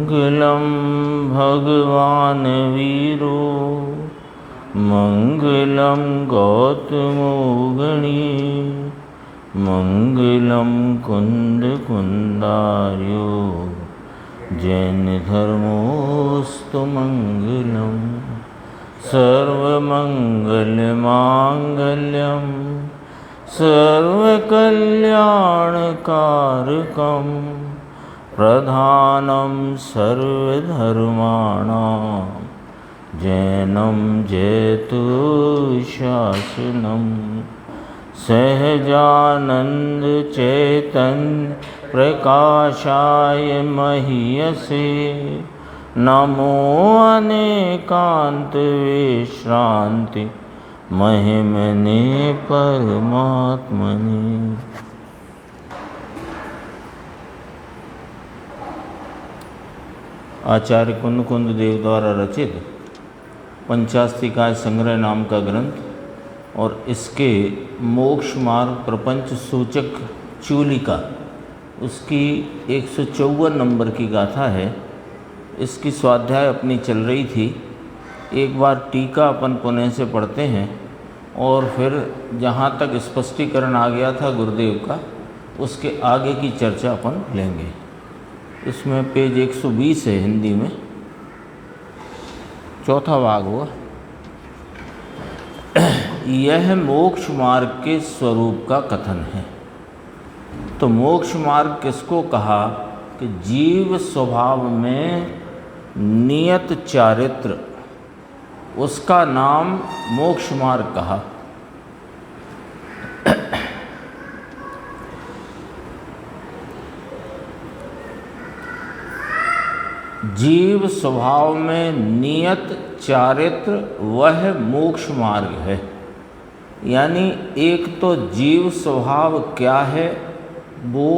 मंगलम भगवान वीरो मंगलम गौतमो गणी मंगलम कुंद कुंदार्यो जैन धर्मोस्तु मंगलम सर्वमंगलमांगल्यम सर्वकल्याणकारकं प्रधानं सर्वधर्माणां जैनं जयतु शासनं सहजानंद चैतन्य प्रकाशाय महीयसे नमो अनेकांत विश्रांति महिमने परमात्मने। आचार्य कुंद कुंद देव द्वारा रचित पंचास्तिकाय संग्रह नाम का ग्रंथ और इसके मोक्ष मार्ग प्रपंच सूचक चूलिका उसकी 154 नंबर की गाथा है। इसकी स्वाध्याय अपनी चल रही थी। एक बार टीका अपन पुनः से पढ़ते हैं और फिर जहाँ तक स्पष्टीकरण आ गया था गुरुदेव का उसके आगे की चर्चा अपन लेंगे। इसमें पेज 120 है हिंदी में, चौथा भाग हुआ। यह मोक्ष मार्ग के स्वरूप का कथन है। तो मोक्ष मार्ग किसको कहा कि जीव स्वभाव में नियत चारित्र, उसका नाम मोक्ष मार्ग कहा। जीव स्वभाव में नियत चारित्र वह मोक्ष मार्ग है। यानी एक तो जीव स्वभाव क्या है वो,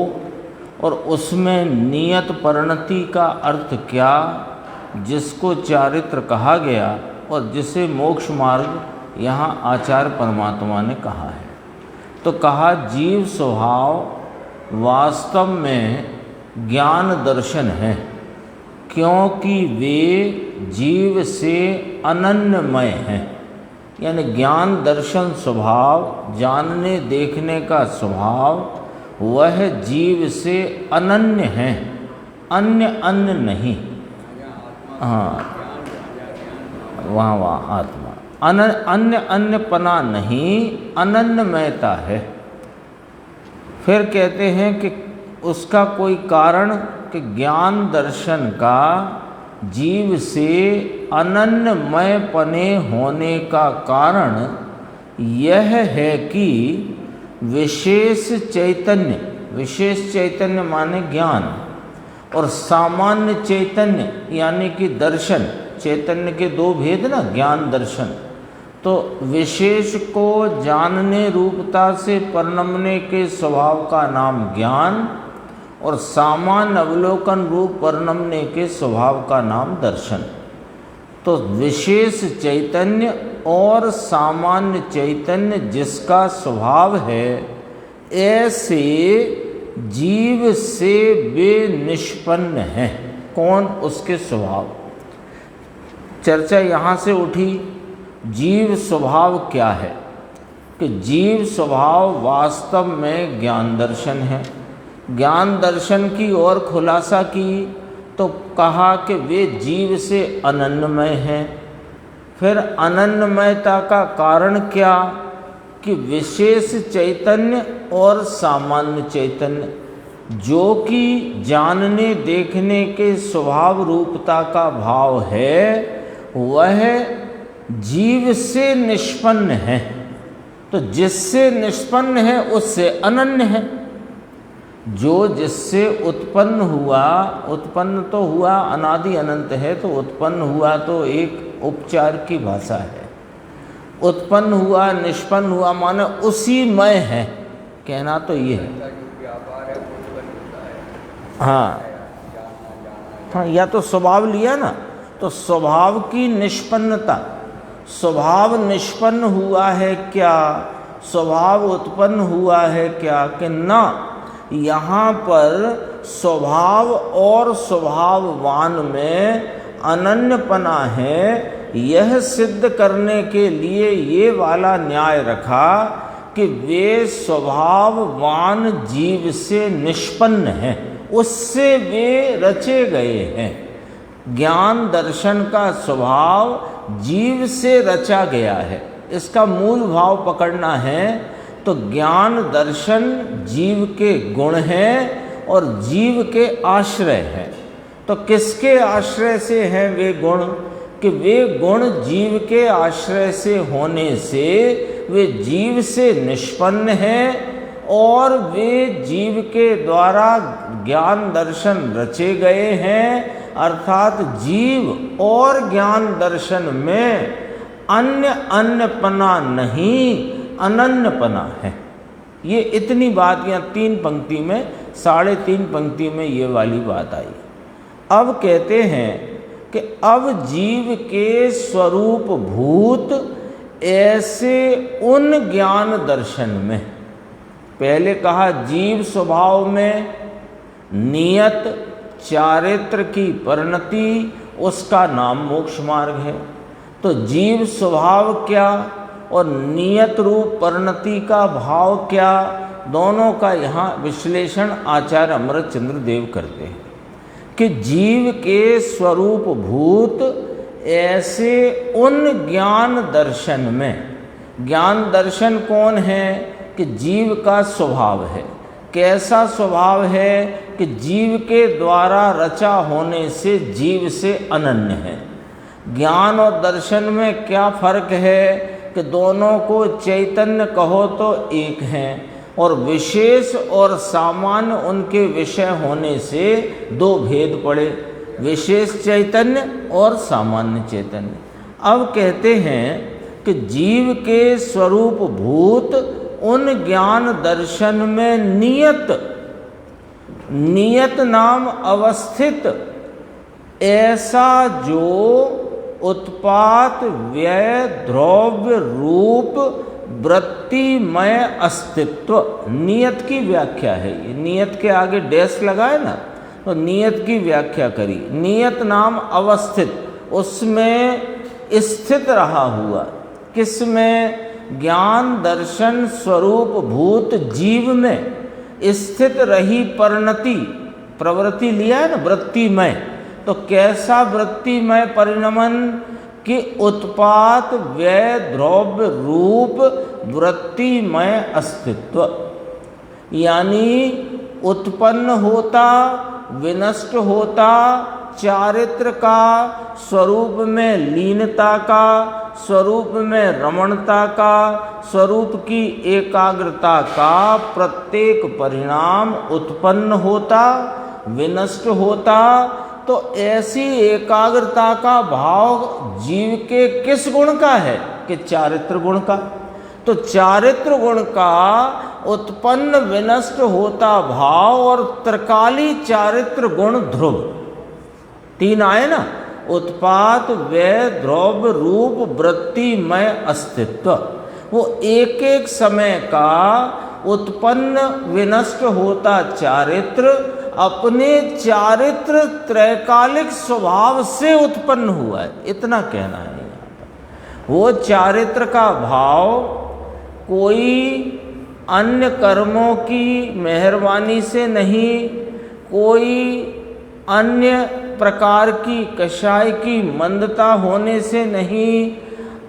और उसमें नियत परिणति का अर्थ क्या, जिसको चारित्र कहा गया और जिसे मोक्ष मार्ग यहाँ आचार्य परमात्मा ने कहा है। तो कहा जीव स्वभाव वास्तव में ज्ञान दर्शन है, क्योंकि वे जीव से अनन्यमय हैं। यानी ज्ञान दर्शन स्वभाव, जानने देखने का स्वभाव वह जीव से अनन्य है, अन्य अन्य नहीं। हाँ, वहाँ आत्मा अन्य अन्यपना नहीं, अनन्यमयता है। फिर कहते हैं कि उसका कोई कारण कि ज्ञान दर्शन का जीव से अनन्यमय पने होने का कारण यह है कि विशेष चैतन्य माने ज्ञान, और सामान्य चैतन्य यानी कि दर्शन। चैतन्य के दो भेद ना, ज्ञान दर्शन। तो विशेष को जानने रूपता से परिणमने के स्वभाव का नाम ज्ञान, और सामान्य अवलोकन रूप परिणमने के स्वभाव का नाम दर्शन। तो विशेष चैतन्य और सामान्य चैतन्य जिसका स्वभाव है, ऐसे जीव से वे निष्पन्न हैं। कौन? उसके स्वभाव। चर्चा यहाँ से उठी जीव स्वभाव क्या है, कि जीव स्वभाव वास्तव में ज्ञान दर्शन है। ज्ञान दर्शन की ओर खुलासा की तो कहा कि वे जीव से अनन्यमय हैं। फिर अनन्यमयता का कारण क्या, कि विशेष चैतन्य और सामान्य चैतन्य, जो कि जानने देखने के स्वभाव रूपता का भाव है, वह जीव से निष्पन्न है। तो जिससे निष्पन्न है उससे अनन्य है। जो जिससे उत्पन्न हुआ, उत्पन्न तो हुआ अनादि अनंत है, तो उत्पन्न हुआ तो एक उपचार की भाषा है। उत्पन्न हुआ, निष्पन्न हुआ माने उसी मय है, कहना तो ये है। हाँ, या तो स्वभाव लिया ना, तो स्वभाव की निष्पन्नता। स्वभाव निष्पन्न हुआ है क्या, स्वभाव उत्पन्न हुआ है क्या, कि ना, यहाँ पर स्वभाव और स्वभाववान में अनन्यपना है, यह सिद्ध करने के लिए ये वाला न्याय रखा कि वे स्वभाववान जीव से निष्पन्न हैं, उससे वे रचे गए हैं। ज्ञान दर्शन का स्वभाव जीव से रचा गया है, इसका मूल भाव पकड़ना है। तो ज्ञान दर्शन जीव के गुण हैं और जीव के आश्रय हैं। तो किसके आश्रय से हैं वे गुण? कि वे गुण जीव के आश्रय से होने से वे जीव से निष्पन्न हैं और वे जीव के द्वारा ज्ञान दर्शन रचे गए हैं। अर्थात जीव और ज्ञान दर्शन में अन्यपना नहीं, अनन्यपना है। ये इतनी बात यहाँ 3 पंक्ति में, 3.5 पंक्ति में ये वाली बात आई। अब कहते हैं कि अब जीव के स्वरूप भूत ऐसे उन ज्ञान दर्शन में, पहले कहा जीव स्वभाव में नियत चारित्र की परिणति, उसका नाम मोक्ष मार्ग है। तो जीव स्वभाव क्या और नियत रूप परिणति का भाव क्या, दोनों का यहाँ विश्लेषण आचार्य अमृतचंद्र देव करते हैं कि जीव के स्वरूप भूत ऐसे उन ज्ञान दर्शन में, ज्ञान दर्शन कौन है? कि जीव का स्वभाव है। कैसा स्वभाव है? कि जीव के द्वारा रचा होने से जीव से अनन्य है। ज्ञान और दर्शन में क्या फर्क है? कि दोनों को चैतन्य कहो तो एक हैं और विशेष और सामान्य उनके विषय होने से 2 भेद पड़े, विशेष चैतन्य और सामान्य चैतन्य। अब कहते हैं कि जीव के स्वरूप भूत उन ज्ञान दर्शन में नियत नाम अवस्थित ऐसा जो उत्पात व्यय द्रव्य रूप वृत्तिमय अस्तित्व, नियत की व्याख्या है ये। नियत के आगे डैश लगाए ना, तो नियत की व्याख्या करी। नियत नाम अवस्थित, उसमें स्थित रहा हुआ। किसमें? ज्ञान दर्शन स्वरूप भूत जीव में स्थित रही परिणति, प्रवृत्ति लिया है ना, वृत्तिमय। तो कैसा वृत्तिमय परिणमन? कि उत्पात व्यय द्रव्य रूप वृत्तिमय अस्तित्व, यानी उत्पन्न होता, विनष्ट होता, चारित्र का, स्वरूप में लीनता का, स्वरूप में रमणता का, स्वरूप की एकाग्रता का प्रत्येक परिणाम उत्पन्न होता, विनष्ट होता। तो ऐसी एकाग्रता का भाव जीव के किस गुण का है? कि चारित्र गुण का। तो चारित्र गुण का उत्पन्न विनष्ट होता भाव और त्रिकाली चारित्र गुण ध्रुव, 3 आए ना, उत्पात व्यय द्रव्य रूप वृत्तिमय अस्तित्व। वो एक एक समय का उत्पन्न विनष्ट होता चारित्र अपने चारित्र त्रैकालिक स्वभाव से उत्पन्न हुआ है, इतना कहना है यहाँ पर। वो चारित्र का भाव कोई अन्य कर्मों की मेहरबानी से नहीं, कोई अन्य प्रकार की कषाय की मंदता होने से नहीं,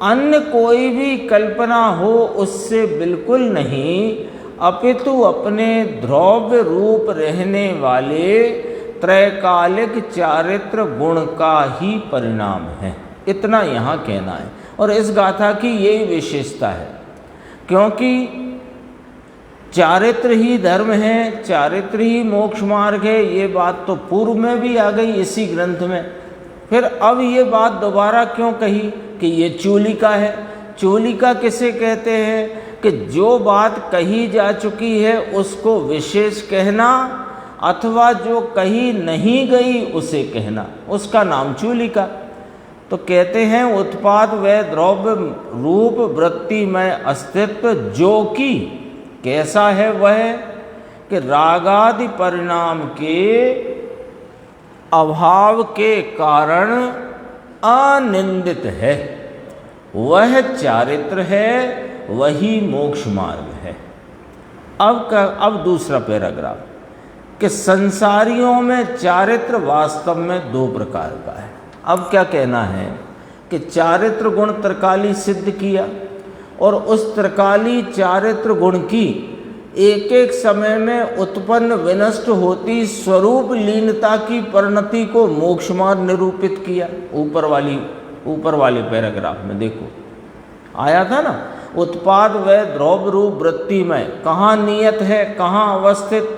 अन्य कोई भी कल्पना हो उससे बिल्कुल नहीं, अपितु अपने द्रव्य रूप रहने वाले त्रैकालिक चारित्र गुण का ही परिणाम है, इतना यहाँ कहना है। और इस गाथा की यही विशेषता है, क्योंकि चारित्र ही धर्म है, चारित्र ही मोक्ष मार्ग है। ये बात तो पूर्व में भी आ गई इसी ग्रंथ में, फिर अब ये बात दोबारा क्यों कही कि ये चूलिका है। चूलिका किसे कहते हैं? कि जो बात कही जा चुकी है उसको विशेष कहना, अथवा जो कही नहीं गई उसे कहना, उसका नाम चूलिका। तो कहते हैं उत्पाद व द्रव्य रूप वृत्तिमय अस्तित्व, जो कि कैसा है वह? कि रागादि परिणाम के अभाव के कारण अनिंदित है, वह चारित्र है, वही मोक्ष मार्ग है। अब दूसरा पैराग्राफ कि संसारियों में चारित्र वास्तव में दो प्रकार का है। अब क्या कहना है कि चारित्र गुण त्रिकाली सिद्ध किया और उस त्रिकाली चारित्र गुण की एक एक समय में उत्पन्न विनष्ट होती स्वरूप लीनता की परिणति को मोक्ष मार्ग निरूपित किया। ऊपर वाले पैराग्राफ में देखो आया था ना, उत्पाद व द्रव्य रूप वृत्ति में कहाँ नियत है, कहाँ अवस्थित,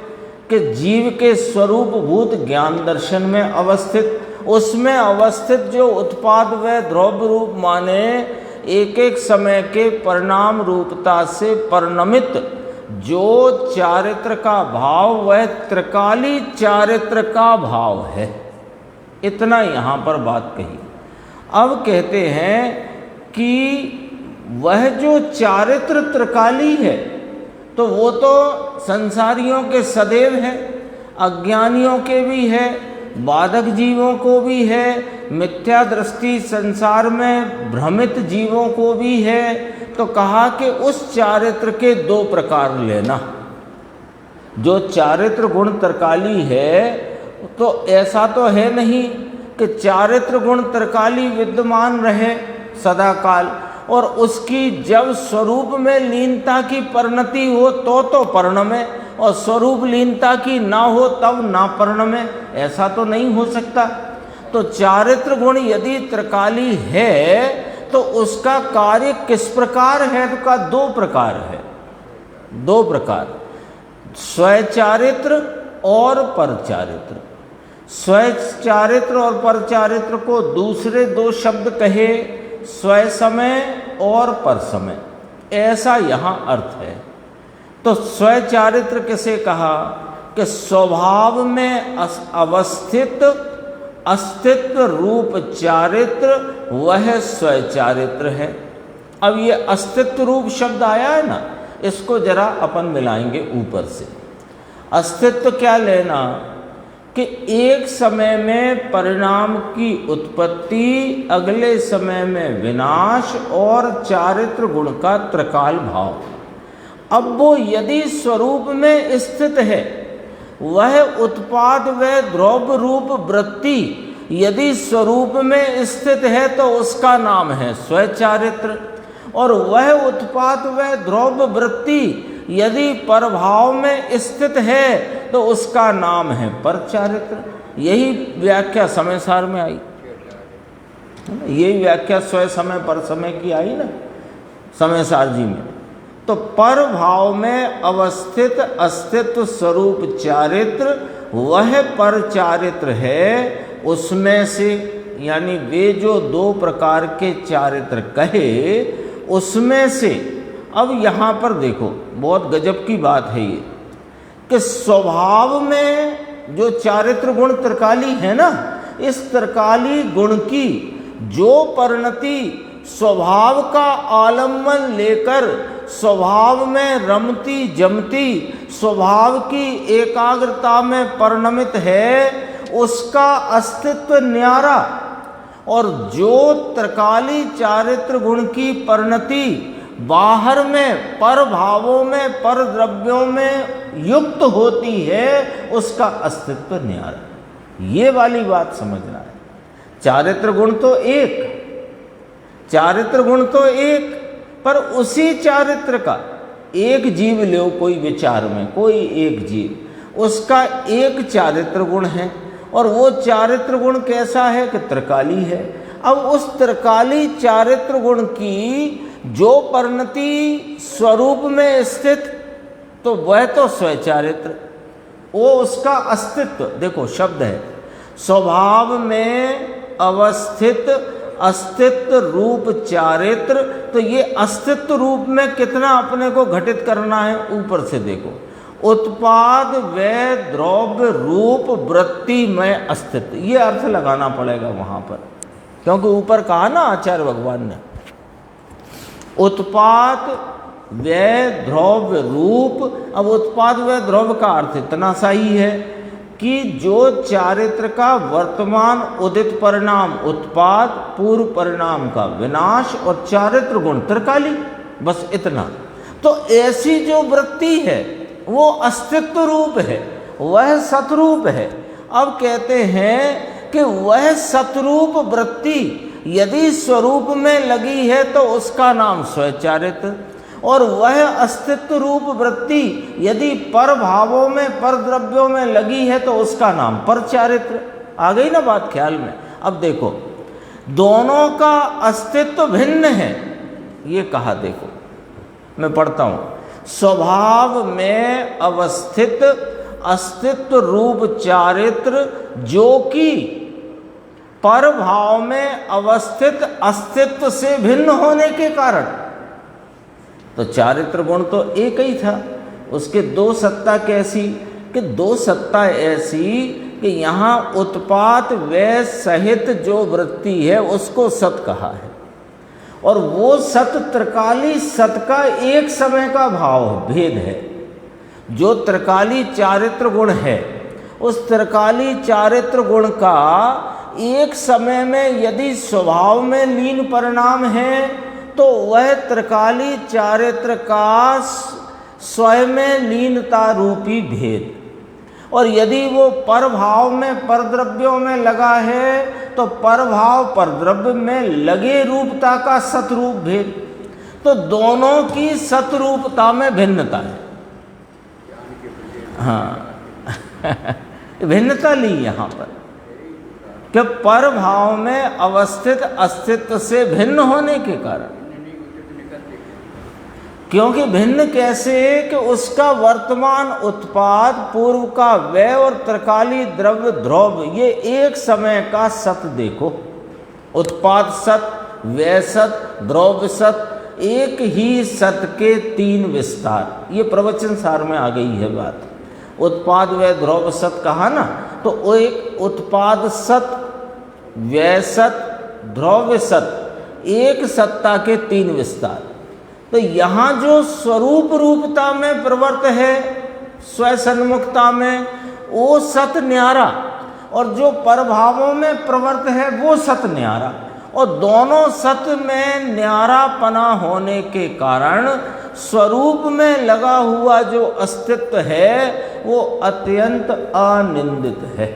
कि जीव के स्वरूप भूत ज्ञान दर्शन में अवस्थित। उसमें अवस्थित जो उत्पाद व द्रव्य रूप माने एक एक समय के परिणाम रूपता से परिणमित जो चारित्र का भाव, वह त्रिकाली चारित्र का भाव है। इतना यहाँ पर बात कही। अब कहते हैं कि वह जो चारित्र त्रिकाली है तो वो तो संसारियों के सदैव है, अज्ञानियों के भी है, बाधक जीवों को भी है, मिथ्या दृष्टि संसार में भ्रमित जीवों को भी है। तो कहा कि उस चारित्र के दो प्रकार लेना। जो चारित्र गुण त्रिकाली है तो ऐसा तो है नहीं कि चारित्र गुण त्रिकाली विद्यमान रहे सदाकाल और उसकी जब स्वरूप में लीनता की परिणति हो तो परिणमे और स्वरूप लीनता की ना हो तब ना परिणमे, ऐसा तो नहीं हो सकता। तो चारित्र गुण यदि त्रिकाली है तो उसका कार्य किस प्रकार है? तो का दो प्रकार है, दो प्रकार, स्वचारित्र और परचारित्र। स्वचारित्र और परचारित्र को दूसरे दो शब्द कहे, स्वय समय और पर समय, ऐसा यहाँ अर्थ है। तो स्वचारित्र किसे कहा कि स्वभाव में अवस्थित अस्तित्व रूप चारित्र वह स्वचारित्र है। अब ये अस्तित्व रूप शब्द आया है ना, इसको जरा अपन मिलाएंगे ऊपर से। अस्तित्व क्या लेना कि एक समय में परिणाम की उत्पत्ति, अगले समय में विनाश और चारित्र गुण का त्रिकाल भाव। अब वो यदि स्वरूप में स्थित है, वह उत्पाद व द्रव्य रूप वृत्ति यदि स्वरूप में स्थित है तो उसका नाम है स्वचारित्र, और वह उत्पाद व द्रव्य वृत्ति यदि परभाव में स्थित है तो उसका नाम है परचारित्र। यही व्याख्या समय सार में आई, यही व्याख्या स्वय समय पर समय की आई ना समय सार जी में। तो पर भाव में अवस्थित अस्तित्व स्वरूप चारित्र वह पर चारित्र है। उसमें से यानी वे जो दो प्रकार के चारित्र कहे उसमें से अब यहाँ पर देखो बहुत गजब की बात है ये कि स्वभाव में जो चारित्र गुण त्रिकाली है ना, इस त्रिकाली गुण की जो परिणति स्वभाव का आलम्बन लेकर स्वभाव में रमती जमती स्वभाव की एकाग्रता में परिणमित है, उसका अस्तित्व न्यारा। और जो त्रिकाली चारित्र गुण की परिणति बाहर में पर भावों में पर द्रव्यों में युक्त होती है, उसका अस्तित्व न्यारा। ये वाली बात समझना है। चारित्र गुण तो एक, चारित्र गुण तो एक, पर उसी चारित्र का एक जीव लो कोई विचार में, कोई एक जीव, उसका एक चारित्र गुण है और वो चारित्र गुण कैसा है कि त्रिकाली है। अब उस त्रिकाली चारित्र गुण की जो परिणति स्वरूप में स्थित, तो वह तो स्वचारित्र, वो उसका अस्तित्व। देखो शब्द है स्वभाव में अवस्थित अस्तित्व रूप चारित्र। तो ये अस्तित्व रूप में कितना अपने को घटित करना है, ऊपर से देखो उत्पाद व द्रव्य रूप वृत्ति में अस्तित्व, ये अर्थ लगाना पड़ेगा वहां पर, क्योंकि ऊपर कहा ना आचार्य भगवान ने उत्पाद व्यय द्रव्य रूप। अब उत्पाद व्यय द्रव्य का अर्थ इतना सा ही है कि जो चारित्र का वर्तमान उदित परिणाम उत्पाद, पूर्व परिणाम का विनाश और चारित्र गुण त्रिकाली, बस इतना। तो ऐसी जो वृत्ति है वो अस्तित्व रूप है, वह सतरूप है। अब कहते हैं कि वह सतरूप वृत्ति यदि स्वरूप में लगी है तो उसका नाम स्वचारित्र, और वह अस्तित्व रूप वृत्ति यदि पर भावों में, पर द्रव्यों में लगी है तो उसका नाम परचारित्र। आ गई ना बात ख्याल में? अब देखो, दोनों का अस्तित्व भिन्न है, ये कहा। देखो मैं पढ़ता हूं, स्वभाव में अवस्थित अस्तित्व रूप चारित्र जो कि पर भाव में अवस्थित अस्तित्व से भिन्न होने के कारण, तो चारित्र गुण तो एक ही था, उसके दो सत्ता कैसी कि दो सत्ता ऐसी कि यहाँ उत्पात व्यय सहित जो वृत्ति है उसको सत कहा है, और वो सत त्रिकाली सत का एक समय का भाव भेद है। जो त्रिकाली चारित्र गुण है उस त्रिकाली चारित्र गुण का एक समय में यदि स्वभाव में लीन परिणाम है तो वह त्रिकाली चारित्र का स्वयं में लीनता रूपी भेद, और यदि वो परभाव में परद्रव्यों में लगा है तो परभाव परद्रव्य में लगे रूपता का सतरूप भेद। तो दोनों की सतरूपता में भिन्नता है। हाँ भिन्नता ली यहाँ पर कि पर भाव में अवस्थित अस्तित्व से भिन्न होने के कारण। क्योंकि भिन्न कैसे कि उसका वर्तमान उत्पाद, पूर्व का व्यय और त्रिकाली द्रव्य ध्रुव ये एक समय का सत। देखो, उत्पाद सत, व्यय सत, द्रव्य सत, एक ही सत के तीन विस्तार। ये प्रवचन सार में आ गई है बात। उत्पाद व्यय द्रव्य सत कहा ना, तो एक उत्पाद सत, व्यय सत, द्रव्य सत, एक सत्ता के तीन विस्तार। तो यहाँ जो स्वरूप रूपता में प्रवर्त है, स्वसन्मुखता में, वो सत न्यारा, और जो परभावों में प्रवर्त है वो सत न्यारा। और दोनों सत में न्यारा पना होने के कारण स्वरूप में लगा हुआ जो अस्तित्व है वो अत्यंत अनिंदित है।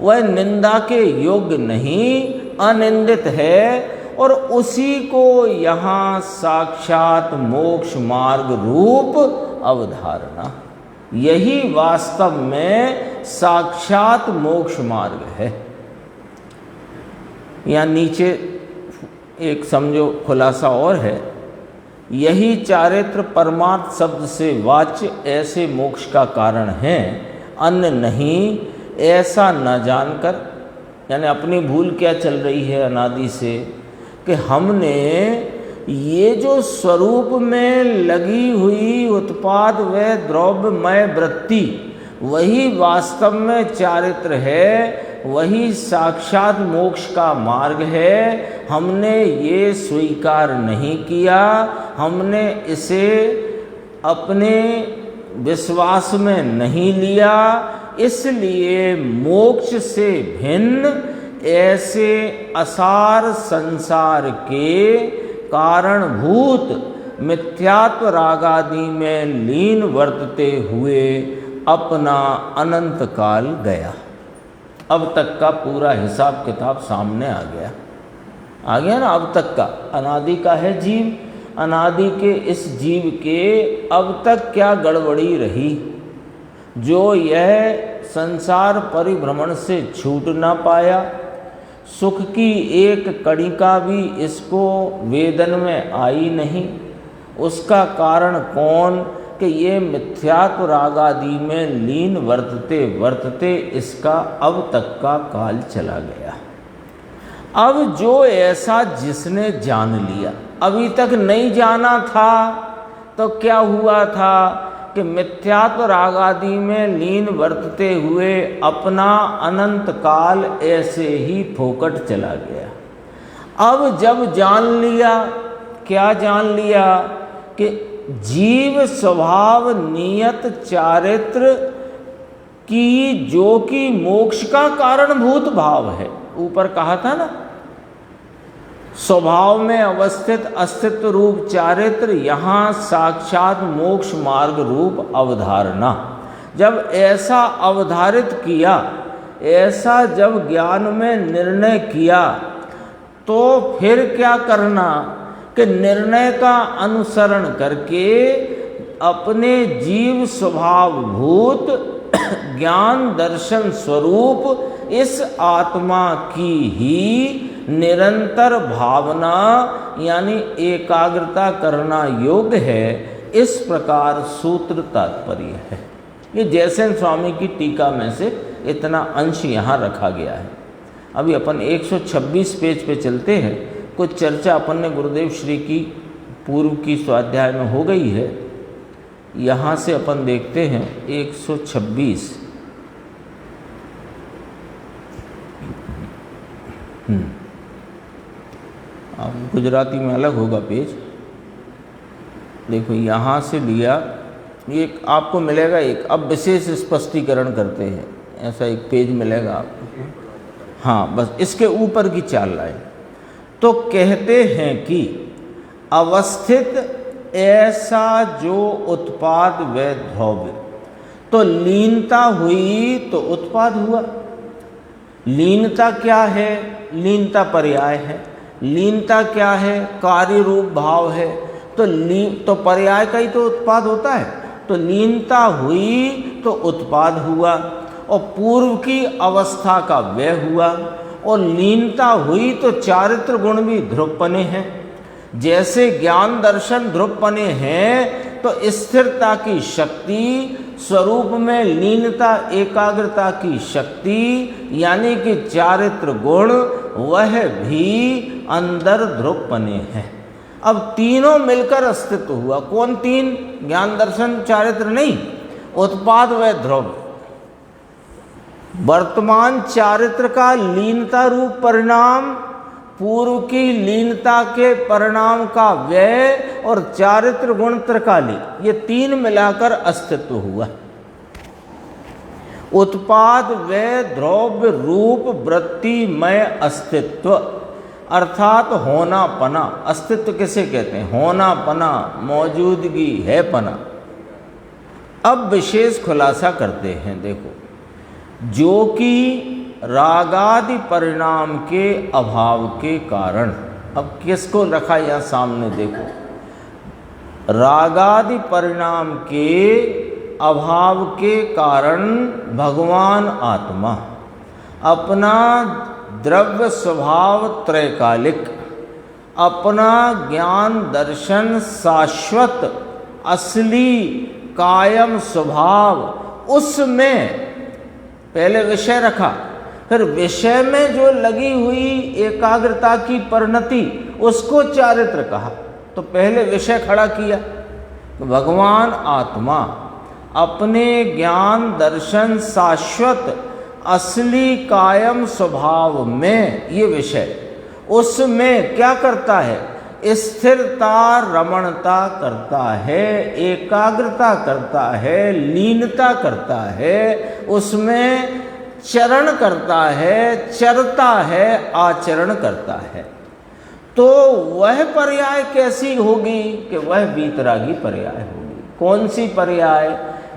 वह निंदा के योग्य नहीं, अनिंदित है, और उसी को यहाँ साक्षात मोक्ष मार्ग रूप अवधारणा, यही वास्तव में साक्षात मोक्ष मार्ग है। यहाँ नीचे एक समझो खुलासा और है, यही चारित्र परमार्थ शब्द से वाच्य ऐसे मोक्ष का कारण है, अन्य नहीं, ऐसा न जानकर। यानी अपनी भूल क्या चल रही है अनादि से कि हमने ये जो स्वरूप में लगी हुई उत्पाद व द्रव्यमय वृत्ति वही वास्तव में चारित्र है, वही साक्षात मोक्ष का मार्ग है, हमने ये स्वीकार नहीं किया, हमने इसे अपने विश्वास में नहीं लिया। इसलिए मोक्ष से भिन्न ऐसे असार संसार के कारणभूत मिथ्यात्व रागादि में लीन वर्तते हुए अपना अनंत काल गया। अब तक का पूरा हिसाब किताब सामने आ गया ना। अब तक का अनादि का है जीव, अनादि के इस जीव के अब तक क्या गड़बड़ी रही, जो यह संसार परिभ्रमण से छूट ना पाया, सुख की एक कणिका भी इसको वेदन में आई नहीं। उसका कारण कौन कि ये मिथ्यात्व रागादि में लीन वर्तते वर्तते इसका अब तक का काल चला गया। अब जो ऐसा जिसने जान लिया, अभी तक नहीं जाना था तो क्या हुआ था कि मिथ्यात्व रागादि में लीन वर्तते हुए अपना अनंत काल ऐसे ही फोकट चला गया। अब जब जान लिया, क्या जान लिया कि जीव स्वभाव नियत चारित्र की जो कि मोक्ष का कारणभूत भाव है। ऊपर कहा था ना, स्वभाव में अवस्थित अस्तित्व रूप चारित्र, यहाँ साक्षात मोक्ष मार्ग रूप अवधारणा। जब ऐसा अवधारित किया, ऐसा जब ज्ञान में निर्णय किया, तो फिर क्या करना कि निर्णय का अनुसरण करके अपने जीव स्वभाव भूत ज्ञान दर्शन स्वरूप इस आत्मा की ही निरंतर भावना यानी एकाग्रता करना योग्य है। इस प्रकार सूत्र तात्पर्य है। ये जयसेन स्वामी की टीका में से इतना अंश यहाँ रखा गया है। अभी अपन 126 पेज पे चलते हैं। कुछ चर्चा अपन ने गुरुदेव श्री की पूर्व की स्वाध्याय में हो गई है। यहाँ से अपन देखते हैं 126। अब गुजराती में अलग होगा पेज। देखो यहाँ से लिया, एक आपको मिलेगा एक, अब विशेष स्पष्टीकरण करते हैं, ऐसा एक पेज मिलेगा आपको। हाँ, बस इसके ऊपर की चाल लाए। तो कहते हैं कि अवस्थित ऐसा जो उत्पाद व द्रव्य, तो लीनता हुई तो उत्पाद हुआ। लीनता क्या है? लीनता पर्याय है। लीनता क्या है? कार्य रूप भाव है। तो पर्याय का ही तो उत्पाद होता है। तो लीनता हुई तो उत्पाद हुआ, और पूर्व की अवस्था का व्यय हुआ, और लीनता हुई तो चारित्र गुण भी ध्रुवपने हैं। जैसे ज्ञान दर्शन ध्रुवपने हैं, तो स्थिरता की शक्ति स्वरूप में लीनता एकाग्रता की शक्ति यानी कि चारित्र गुण वह भी अंदर ध्रुवपने हैं। अब तीनों मिलकर अस्तित्व हुआ। कौन तीन? ज्ञान दर्शन चारित्र नहीं, उत्पाद व ध्रुव। वर्तमान चारित्र का लीनता रूप परिणाम, पूर्व की लीनता के परिणाम का व्यय, और चारित्र गुण त्रिकाली, ये तीन मिलाकर अस्तित्व हुआ। उत्पाद व द्रव्य रूप वृत्तिमय अस्तित्व, अर्थात होना पना। अस्तित्व किसे कहते हैं? होना पना, मौजूदगी है पना। अब विशेष खुलासा करते हैं। देखो, जो कि रागादि परिणाम के अभाव के कारण, अब किसको रखा यहाँ सामने? देखो, रागादि परिणाम के अभाव के कारण भगवान आत्मा अपना द्रव्य स्वभाव त्रैकालिक, अपना ज्ञान दर्शन शाश्वत असली कायम स्वभाव, उसमें पहले विषय रखा, फिर विषय में जो लगी हुई एकाग्रता की परिणति उसको चारित्र कहा। तो पहले विषय खड़ा किया। भगवान आत्मा अपने ज्ञान दर्शन शाश्वत असली कायम स्वभाव में, ये विषय, उसमें क्या करता है? स्थिरता रमणता करता है, एकाग्रता करता है, लीनता करता है, उसमें चरण करता है, चरता है, आचरण करता है। तो वह पर्याय कैसी होगी? कि वह वीतरागी पर्याय होगी। कौन सी पर्याय?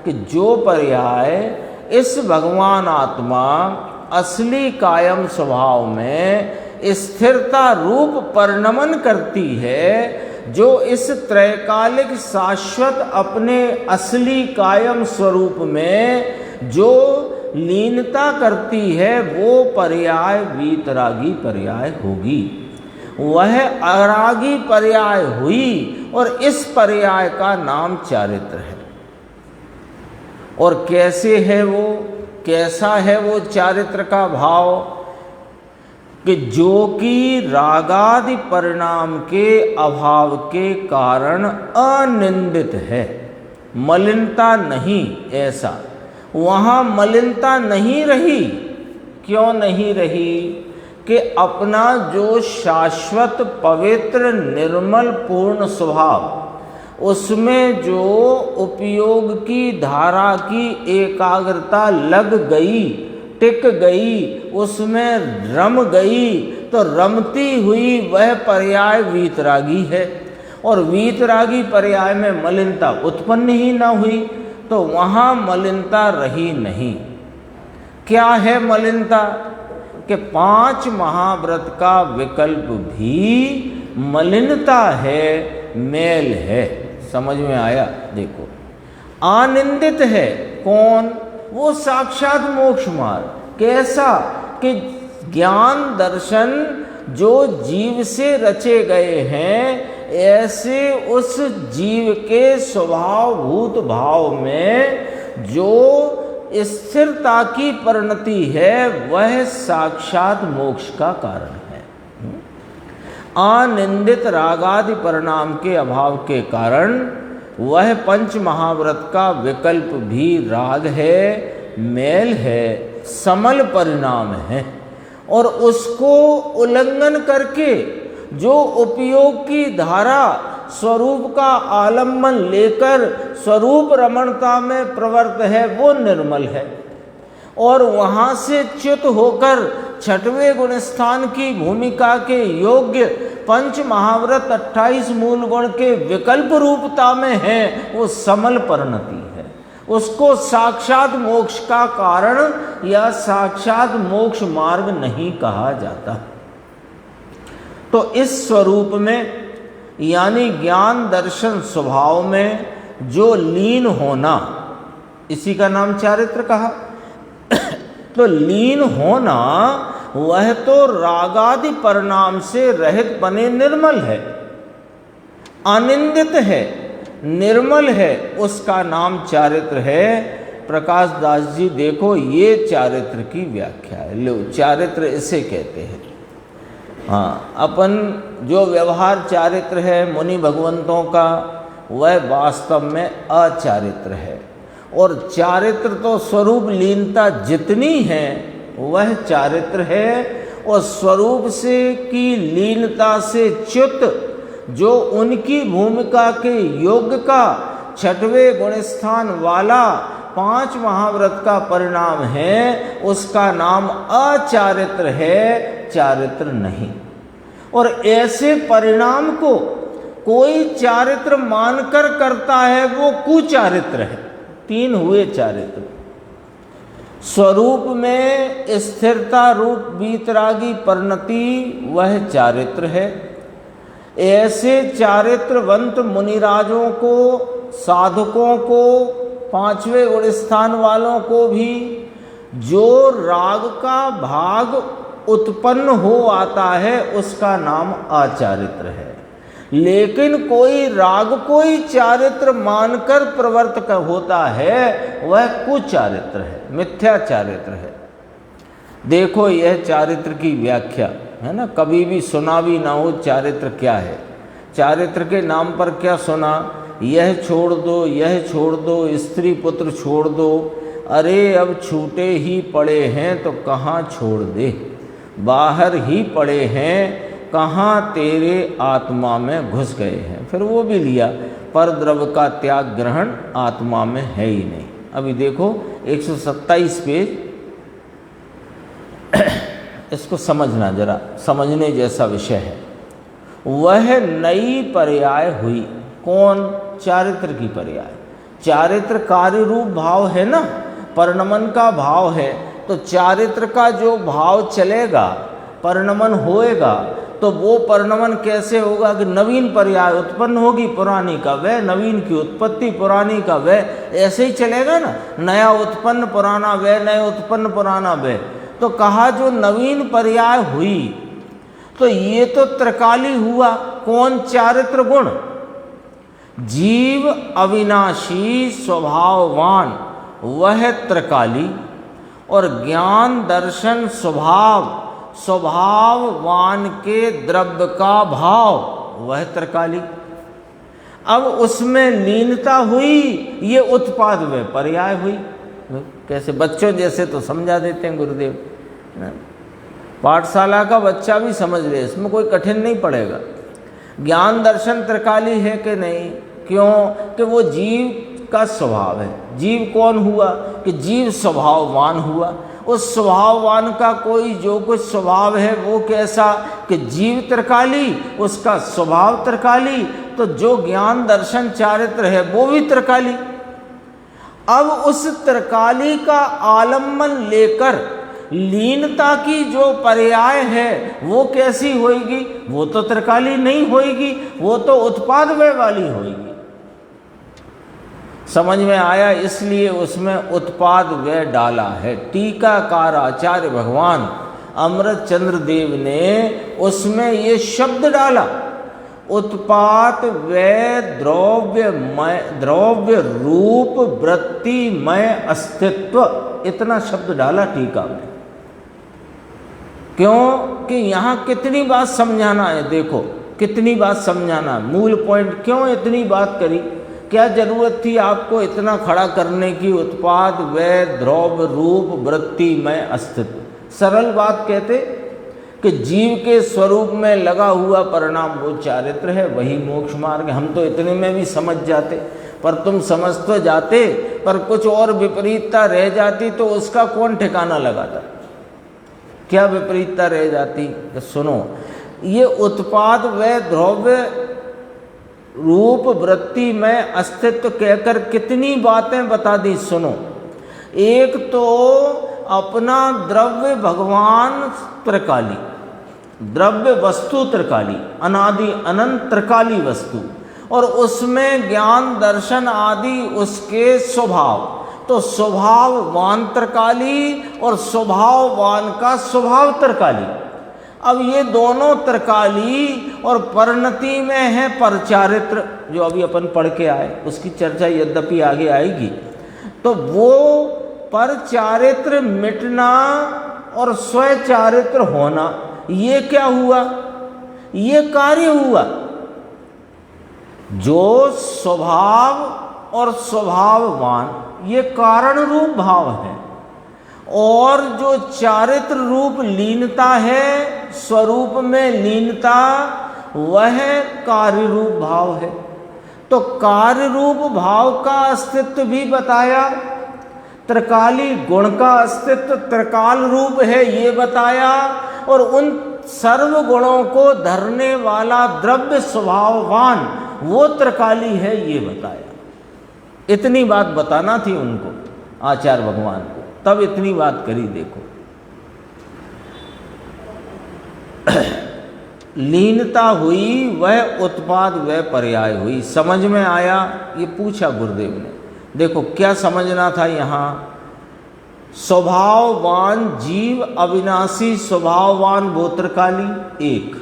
कि जो पर्याय इस भगवान आत्मा असली कायम स्वभाव में स्थिरता रूप परिणमन करती है, जो इस त्रैकालिक शाश्वत अपने असली कायम स्वरूप में जो लीनता करती है, वो पर्याय वीतरागी पर्याय होगी। वह अरागी पर्याय हुई, और इस पर्याय का नाम चारित्र है। और कैसे है वो? कैसा है वो चारित्र का भाव? कि जो कि रागादि परिणाम के अभाव के कारण अनिंदित है, मलिनता नहीं। ऐसा वहाँ मलिनता नहीं रही। क्यों नहीं रही? कि अपना जो शाश्वत पवित्र निर्मल पूर्ण स्वभाव, उसमें जो उपयोग की धारा की एकाग्रता लग गई, टिक गई, उसमें रम गई, तो रमती हुई वह पर्याय वीतरागी है। और वीतरागी पर्याय में मलिनता उत्पन्न ही ना हुई, तो वहाँ मलिनता रही नहीं। क्या है मलिनता? कि 5 महाव्रत का विकल्प भी मलिनता है, मेल है। समझ में आया? देखो, आनंदित है कौन? वो साक्षात मोक्ष मार्ग। कैसा? कि ज्ञान दर्शन जो जीव से रचे गए हैं, ऐसे उस जीव के स्वभावभूत भाव में जो स्थिरता की परिणति है, वह साक्षात मोक्ष का कारण है। आनंदित रागादि परिणाम के अभाव के कारण वह 5 महाव्रत का विकल्प भी राग है, मेल है, समल परिणाम है। और उसको उल्लंघन करके जो उपयोग की धारा स्वरूप का आलम्बन लेकर स्वरूप रमणता में प्रवृत्त है, वो निर्मल है। और वहाँ से च्युत होकर 6वें गुण स्थान की भूमिका के योग्य 5 महाव्रत 28 मूल गुण के विकल्प रूपता में है, वो समल परिणति है। उसको साक्षात मोक्ष का कारण या साक्षात मोक्ष मार्ग नहीं कहा जाता। तो इस स्वरूप में, यानी ज्ञान दर्शन स्वभाव में जो लीन होना, इसी का नाम चारित्र कहा। तो लीन होना वह तो रागादि परिणाम से रहित बने निर्मल है, आनंदित है, निर्मल है, उसका नाम चारित्र है। प्रकाश दास जी देखो, ये चारित्र की व्याख्या है। लो, चारित्र इसे कहते हैं। हाँ, अपन जो व्यवहार चारित्र है मुनि भगवंतों का, वह वास्तव में अचारित्र है। और चारित्र तो स्वरूप लीनता जितनी है वह चारित्र है। और स्वरूप से की लीनता से च्युत जो उनकी भूमिका के योग्य का 6वें गुणस्थान वाला 5 महाव्रत का परिणाम है, उसका नाम अचारित्र है, चारित्र नहीं। और ऐसे परिणाम को कोई चारित्र मानकर करता है, वो कुचारित्र है। 3 हुए चारित्र। स्वरूप में स्थिरता रूप वीतरागी परिणति, वह चारित्र है। ऐसे चारित्रवंत मुनिराजों को, साधकों को, 5वें गुण स्थान वालों को भी जो राग का भाग उत्पन्न हो आता है, उसका नाम आचारित्र है। लेकिन कोई राग कोई चारित्र मानकर प्रवर्तक होता है, वह कुचारित्र है, मिथ्या चारित्र है। देखो, यह चारित्र की व्याख्या है ना, कभी भी सुना भी ना हो चारित्र क्या है। चारित्र के नाम पर क्या सुना? यह छोड़ दो, यह छोड़ दो, स्त्री पुत्र छोड़ दो। अरे अब छूटे ही पड़े हैं तो कहाँ छोड़ दे, बाहर ही पड़े हैं, कहाँ तेरे आत्मा में घुस गए हैं। फिर वो भी लिया, पर द्रव्य का त्याग ग्रहण आत्मा में है ही नहीं। अभी देखो 127 पेज, इसको समझना, जरा समझने जैसा विषय है। वह नई पर्याय हुई। कौन? चारित्र की पर्याय। चारित्र कार्य रूप भाव है ना, परिणमन का भाव है। तो चारित्र का जो भाव चलेगा, परिणमन होएगा, तो वो परिणमन कैसे होगा? कि नवीन पर्याय उत्पन्न होगी, पुरानी का वह, नवीन की उत्पत्ति, पुरानी का वह, ऐसे ही चलेगा ना। नया उत्पन्न पुराना वह, नया उत्पन्न पुराना वह। तो कहा जो नवीन पर्याय हुई, तो ये तो त्रिकाली हुआ। कौन? चारित्र गुण। जीव अविनाशी स्वभाववान, वह त्रिकाली। और ज्ञान दर्शन स्वभाव, स्वभाववान के द्रव्य का भाव, वह त्रिकाली। अब उसमें लीनता हुई, ये उत्पाद व पर्याय हुई। कैसे? बच्चों जैसे तो समझा देते हैं गुरुदेव, पाठशाला का बच्चा भी समझ ले, इसमें कोई कठिन नहीं पड़ेगा। ज्ञान दर्शन त्रिकाली है कि नहीं? क्यों? कि वो जीव का स्वभाव है। जीव कौन हुआ? कि जीव स्वभाववान हुआ। उस स्वभाववान का कोई जो कुछ स्वभाव है वो कैसा? कि जीव त्रिकाली, उसका स्वभाव त्रिकाली, तो जो ज्ञान दर्शन चारित्र है वो भी त्रिकाली। अब उस त्रिकाली का आलम्बन लेकर लीनता की जो पर्याय है वो कैसी होगी? वो तो त्रिकाली नहीं होगी, वो तो उत्पाद व्यय वाली होगी। समझ में आया? इसलिए उसमें उत्पाद व्यय डाला है। टीकाकार आचार्य भगवान अमृत चंद्र देव ने उसमें ये शब्द डाला, उत्पात व्यय द्रव्य रूप वृत्तिमय अस्तित्व, इतना शब्द डाला टीका में। क्यों? कि यहाँ कितनी बात समझाना है। देखो कितनी बात समझाना है, मूल पॉइंट। क्यों इतनी बात करी? क्या जरूरत थी आपको इतना खड़ा करने की? उत्पाद व्यय द्रव्य रूप वृत्तिमय अस्तित्व। सरल बात कहते कि जीव के स्वरूप में लगा हुआ परिणाम वो चारित्र है, वही मोक्ष मार्ग है। हम तो इतने में भी समझ जाते, पर तुम समझ तो जाते, पर कुछ और विपरीतता रह जाती तो उसका कौन ठिकाना लगाता? क्या विपरीतता रह जाती? तो सुनो, ये उत्पाद व्यय द्रव्य रूप वृत्ति में अस्तित्व कहकर कितनी बातें बता दी। सुनो, एक तो अपना द्रव्य भगवान त्रिकाली, द्रव्य वस्तु त्रिकाली, अनादि अनंत त्रिकाली वस्तु, और उसमें ज्ञान दर्शन आदि उसके स्वभाव, तो स्वभाववान त्रिकाली और स्वभाववान का स्वभाव त्रिकाली। अब ये दोनों त्रिकाली और परिणति में है परचारित्र, जो अभी अपन पढ़ के आए, उसकी चर्चा यद्यपि आगे आएगी। तो वो परचारित्र मिटना और स्वचारित्र होना, ये क्या हुआ? ये कार्य हुआ। जो स्वभाव और स्वभाववान ये कारण रूप भाव है, और जो चारित्र रूप लीनता है, स्वरूप में लीनता, वह कार्य रूप भाव है। तो कार्य रूप भाव का अस्तित्व भी बताया, त्रिकाली गुण का अस्तित्व त्रिकाल रूप है ये बताया, और उन सर्व गुणों को धरने वाला द्रव्य स्वभाववान वो त्रिकाली है ये बताया। इतनी बात बताना थी उनको, आचार्य भगवान को, तब इतनी बात करी। देखो लीनता हुई, वह उत्पाद वह पर्याय हुई। समझ में आया? ये पूछा गुरुदेव ने। देखो क्या समझना था यहाँ? स्वभाववान जीव, अविनाशी स्वभाववान वो त्रिकाली एक,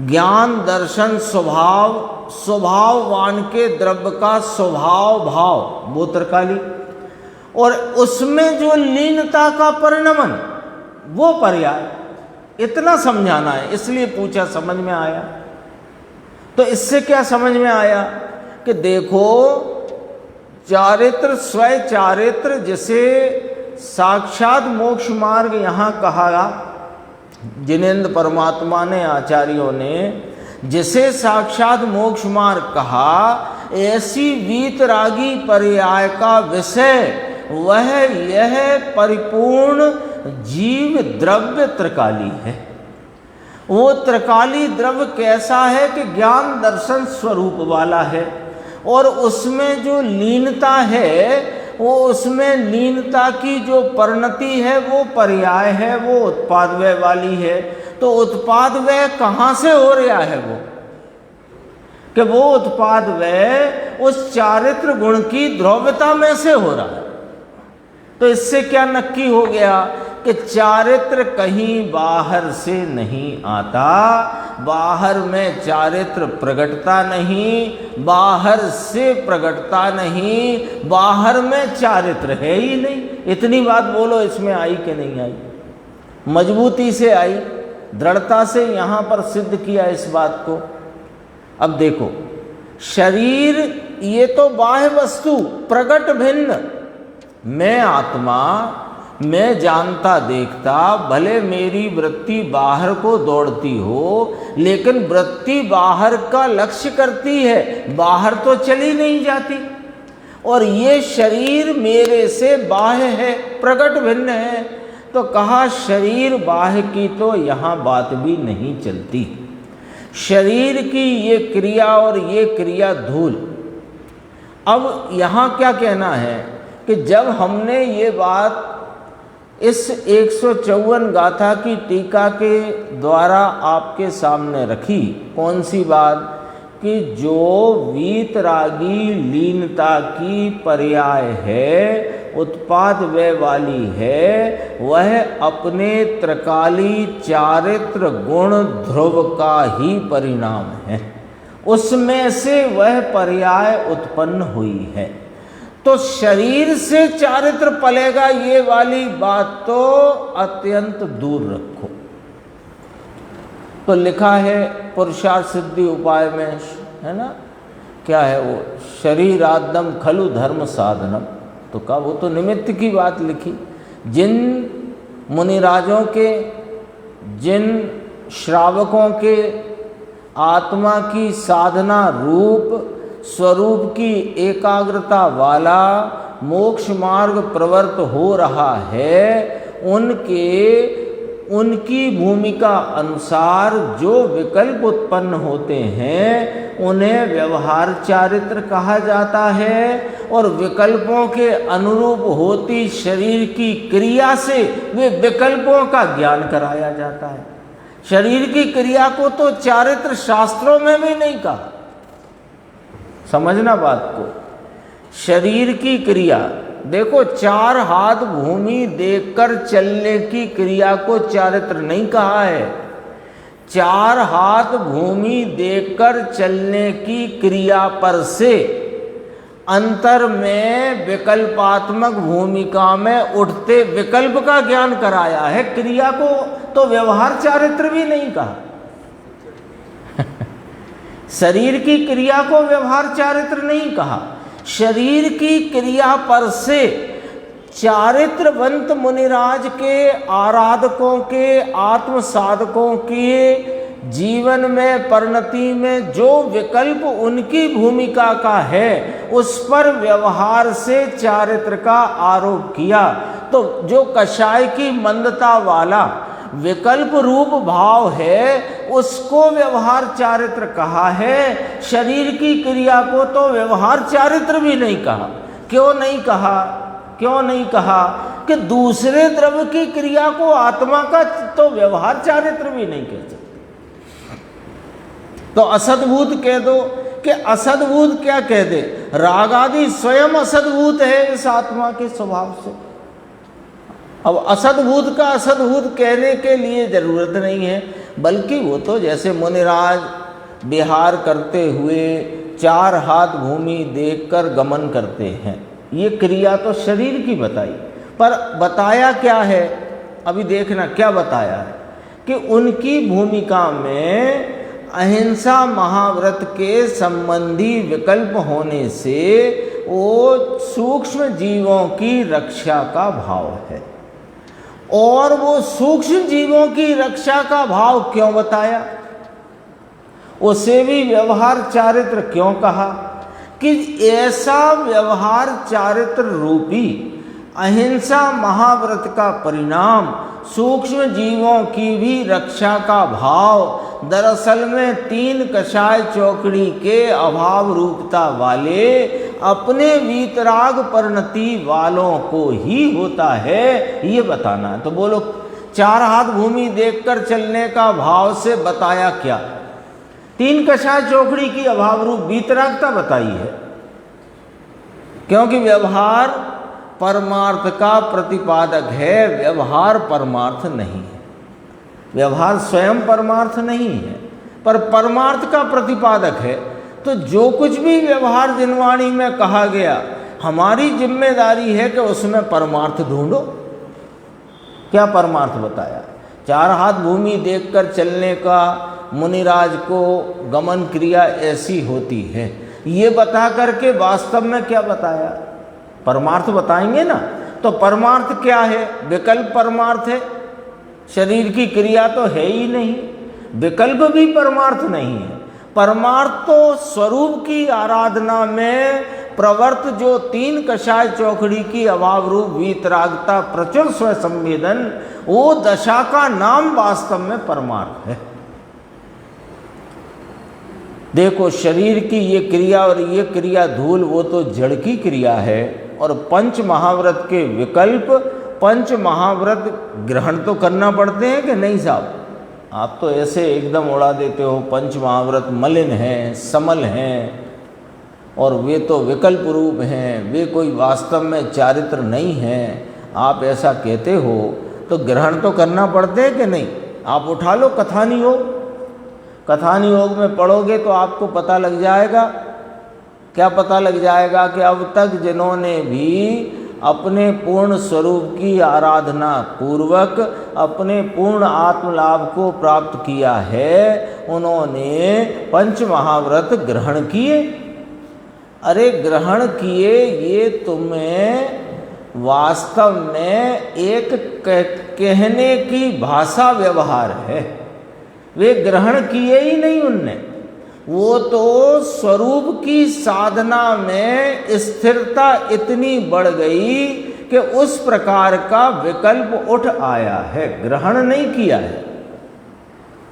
ज्ञान दर्शन स्वभाव, स्वभाववान के द्रव्य का स्वभाव भाव वो त्रिकाली, और उसमें जो लीनता का परिणमन वो पर्याय। इतना समझाना है, इसलिए पूछा। समझ में आया? तो इससे क्या समझ में आया? कि देखो चारित्र स्वय चारित्र, जिसे साक्षात मोक्ष मार्ग यहाँ कहा जिनेन्द्र परमात्मा ने, आचार्यों ने जिसे साक्षात मोक्ष मार्ग कहा, ऐसी वीतरागी पर्याय का विषय वह यह परिपूर्ण जीव द्रव्य त्रिकाली है। वो त्रिकाली द्रव्य कैसा है? कि ज्ञान दर्शन स्वरूप वाला है, और उसमें जो लीनता है, वो उसमें लीनता की जो परिणति है वो पर्याय है, वो उत्पाद व्यय वाली है। तो उत्पाद व्यय कहाँ से हो रहा है? वो कि वो उत्पाद व्यय उस चारित्र गुण की द्रव्यता में से हो रहा है। तो इससे क्या नक्की हो गया? कि चारित्र कहीं बाहर से नहीं आता, बाहर में चारित्र प्रगटता नहीं, बाहर से प्रगटता नहीं, बाहर में चारित्र है ही नहीं। इतनी बात बोलो, इसमें आई कि नहीं आई? मजबूती से आई, दृढ़ता से यहाँ पर सिद्ध किया इस बात को। अब देखो, शरीर ये तो बाह्य वस्तु, प्रगट भिन्न। मैं आत्मा मैं जानता देखता, भले मेरी वृत्ति बाहर को दौड़ती हो, लेकिन वृत्ति बाहर का लक्ष्य करती है, बाहर तो चली नहीं जाती। और ये शरीर मेरे से बाह्य है, प्रकट भिन्न है। तो कहा शरीर बाह्य की तो यहाँ बात भी नहीं चलती। शरीर की ये क्रिया और ये क्रिया धूल। अब यहाँ क्या कहना है कि जब हमने ये बात इस 154 गाथा की टीका के द्वारा आपके सामने रखी, कौन सी बात, कि जो वीतरागी लीनता की पर्याय है, उत्पाद व्यय वाली है, वह अपने त्रिकाली चारित्र गुण ध्रुव का ही परिणाम है, उसमें से वह पर्याय उत्पन्न हुई है। तो शरीर से चारित्र पलेगा, ये वाली बात तो अत्यंत दूर रखो। तो लिखा है पुरुषार्थ सिद्धि उपाय में, है ना, क्या है वो, शरीराद्यम खलु धर्म साधनम। तो कहा वो तो निमित्त की बात लिखी। जिन मुनिराजों के, जिन श्रावकों के आत्मा की साधना रूप स्वरूप की एकाग्रता वाला मोक्ष मार्ग प्रवृत्त हो रहा है, उनकी भूमिका अनुसार जो विकल्प उत्पन्न होते हैं उन्हें व्यवहार चारित्र कहा जाता है। और विकल्पों के अनुरूप होती शरीर की क्रिया से वे विकल्पों का ज्ञान कराया जाता है। शरीर की क्रिया को तो चारित्र शास्त्रों में भी नहीं कहा, समझना बात को। शरीर की क्रिया देखो, 4 हाथ भूमि देखकर चलने की क्रिया को चारित्र नहीं कहा है। 4 हाथ भूमि देखकर चलने की क्रिया पर से अंतर में विकल्पात्मक भूमिका में उठते विकल्प का ज्ञान कराया है। क्रिया को तो व्यवहार चारित्र भी नहीं कहा। शरीर की क्रिया को व्यवहार चारित्र नहीं कहा। शरीर की क्रिया पर से चारित्रवंत मुनिराज के, आराधकों के, आत्म साधकों के जीवन में, परिणति में जो विकल्प उनकी भूमिका का है, उस पर व्यवहार से चारित्र का आरोप किया। तो जो कषाय की मंदता वाला विकल्प रूप भाव है, उसको व्यवहार चारित्र कहा है। शरीर की क्रिया को तो व्यवहार चारित्र भी नहीं कहा। क्यों नहीं कहा? क्यों नहीं कहा? कि दूसरे द्रव्य की क्रिया को आत्मा का तो व्यवहार चारित्र भी नहीं कह सकते। तो असद्भूत कह दो, कि असद्भूत क्या कह दे, राग आदि स्वयं असद्भूत है इस आत्मा के स्वभाव से। अब असद्भूत का असद्भूत कहने के लिए जरूरत नहीं है, बल्कि वो तो जैसे मुनिराज विहार करते हुए 4 हाथ भूमि देखकर गमन करते हैं, ये क्रिया तो शरीर की बताई। पर बताया क्या है, अभी देखना क्या बताया है, कि उनकी भूमिका में अहिंसा महाव्रत के संबंधी विकल्प होने से वो सूक्ष्म जीवों की रक्षा का भाव है। और वो सूक्ष्म जीवों की रक्षा का भाव क्यों बताया, उसे भी व्यवहार चारित्र क्यों कहा, कि ऐसा व्यवहार चारित्र रूपी अहिंसा महाव्रत का परिणाम सूक्ष्म जीवों की भी रक्षा का भाव दरअसल में 3 कषाय चौकड़ी के अभाव रूपता वाले अपने वीतराग परिणति वालों को ही होता है, ये बताना है। तो बोलो 4 हाथ भूमि देखकर चलने का भाव से बताया क्या? 3 कषाय चौकड़ी की अभाव रूप वीतरागता बताई है, क्योंकि व्यवहार परमार्थ का प्रतिपादक है, व्यवहार परमार्थ नहीं है। व्यवहार स्वयं परमार्थ नहीं है, पर परमार्थ का प्रतिपादक है। तो जो कुछ भी व्यवहार जिनवाणी में कहा गया, हमारी जिम्मेदारी है कि उसमें परमार्थ ढूंढो। क्या परमार्थ बताया? 4 हाथ भूमि देखकर चलने का मुनिराज को गमन क्रिया ऐसी होती है, ये बता करके वास्तव में क्या बताया? परमार्थ बताएंगे ना। तो परमार्थ क्या है? विकल्प परमार्थ है। शरीर की क्रिया तो है ही नहीं, विकल्प भी परमार्थ नहीं है। परमार्थ तो स्वरूप की आराधना में प्रवर्त जो तीन कषाय चौकड़ी की अभाव रूप वीतरागता प्रचुर स्व संवेदन, वो दशा का नाम वास्तव में परमार्थ है। देखो, शरीर की ये क्रिया और ये क्रिया धूल, वो तो जड़ की क्रिया है। और पंच महाव्रत के विकल्प, पंच महाव्रत ग्रहण तो करना पड़ते हैं कि नहीं साहब? आप तो ऐसे एकदम उड़ा देते हो, पंच महाव्रत मलिन हैं, समल हैं, और वे तो विकल्प रूप हैं, वे कोई वास्तव में चारित्र नहीं हैं, आप ऐसा कहते हो, तो ग्रहण तो करना पड़ते हैं कि नहीं? आप उठा लो कथानियोग, कथानियोग में पढ़ोगे तो आपको पता लग जाएगा। क्या पता लग जाएगा? कि अब तक जिन्होंने भी अपने पूर्ण स्वरूप की आराधना पूर्वक अपने पूर्ण आत्मलाभ को प्राप्त किया है, उन्होंने पंच महाव्रत ग्रहण किए। अरे ग्रहण किए, ये तुम्हें वास्तव में एक कहने की भाषा व्यवहार है। वे ग्रहण किए ही नहीं उनने, वो तो स्वरूप की साधना में स्थिरता इतनी बढ़ गई कि उस प्रकार का विकल्प उठ आया है, ग्रहण नहीं किया है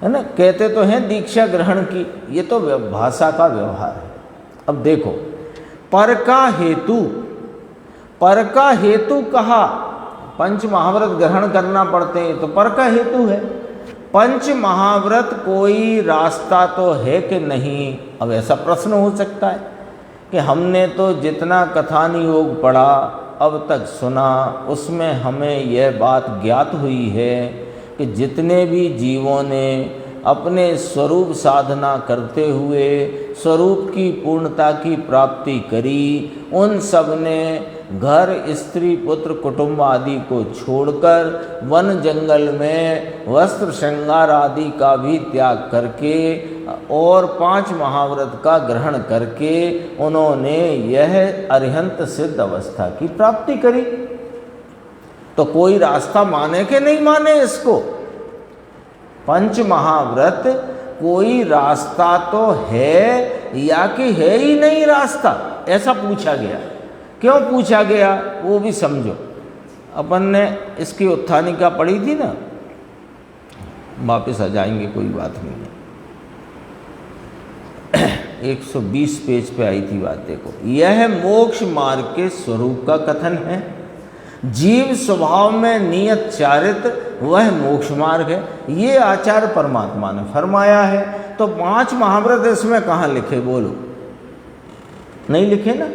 ना? कहते तो हैं दीक्षा ग्रहण की, ये तो भाषा का व्यवहार है। अब देखो, पर का हेतु, पर का हेतु कहा, पंच महाव्रत ग्रहण करना पड़ते हैं तो पर का हेतु है। पंच महाव्रत कोई रास्ता तो है कि नहीं? अब ऐसा प्रश्न हो सकता है कि हमने तो जितना कथानियोग पढ़ा, अब तक सुना, उसमें हमें यह बात ज्ञात हुई है कि जितने भी जीवों ने अपने स्वरूप साधना करते हुए स्वरूप की पूर्णता की प्राप्ति करी, उन सब ने घर, स्त्री, पुत्र, कुटुंब आदि को छोड़कर वन जंगल में वस्त्र श्रृंगार आदि का भी त्याग करके और पांच महाव्रत का ग्रहण करके उन्होंने यह अरिहंत सिद्ध अवस्था की प्राप्ति करी। तो कोई रास्ता माने कि नहीं माने इसको? पंच महाव्रत कोई रास्ता तो है या कि है ही नहीं रास्ता, ऐसा पूछा गया। क्यों पूछा गया वो भी समझो। अपन ने इसकी उत्थानिका पढ़ी थी ना, वापस आ जाएंगे, कोई बात नहीं है। 120 पेज पे आई थी बात, देखो। यह मोक्ष मार्ग के स्वरूप का कथन है। जीव स्वभाव में नियत चारित्र वह मोक्ष मार्ग है, ये आचार्य परमात्मा ने फरमाया है। तो पांच महाव्रत इसमें कहाँ लिखे बोलो? नहीं लिखे ना।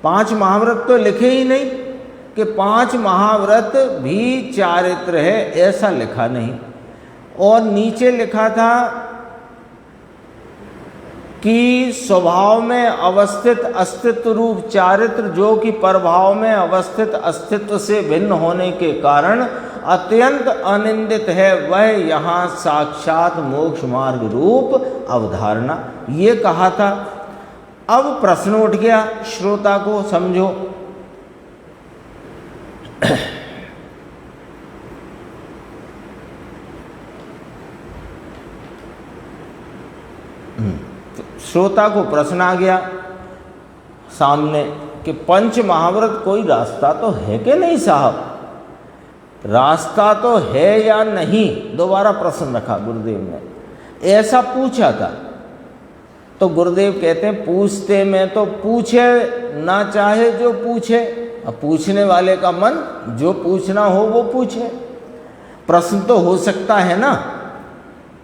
पांच महाव्रत तो लिखे ही नहीं कि पांच महाव्रत भी चारित्र है, ऐसा लिखा नहीं। और नीचे लिखा था कि स्वभाव में अवस्थित अस्तित्व रूप चारित्र, जो कि परभाव में अवस्थित अस्तित्व से भिन्न होने के कारण अत्यंत अनिंदित है, वह यहाँ साक्षात मोक्ष मार्ग रूप अवधारणा, ये कहा था। अब प्रश्न उठ गया श्रोता को, समझो। श्रोता को प्रश्न आ गया सामने कि पंच महाव्रत कोई रास्ता तो है कि नहीं साहब? रास्ता तो है या नहीं? दोबारा प्रश्न रखा गुरुदेव ने। ऐसा पूछा था तो गुरुदेव कहते हैं पूछते में तो पूछे ना चाहे जो पूछे। अब पूछने वाले का मन जो पूछना हो वो पूछे। प्रश्न तो हो सकता है ना।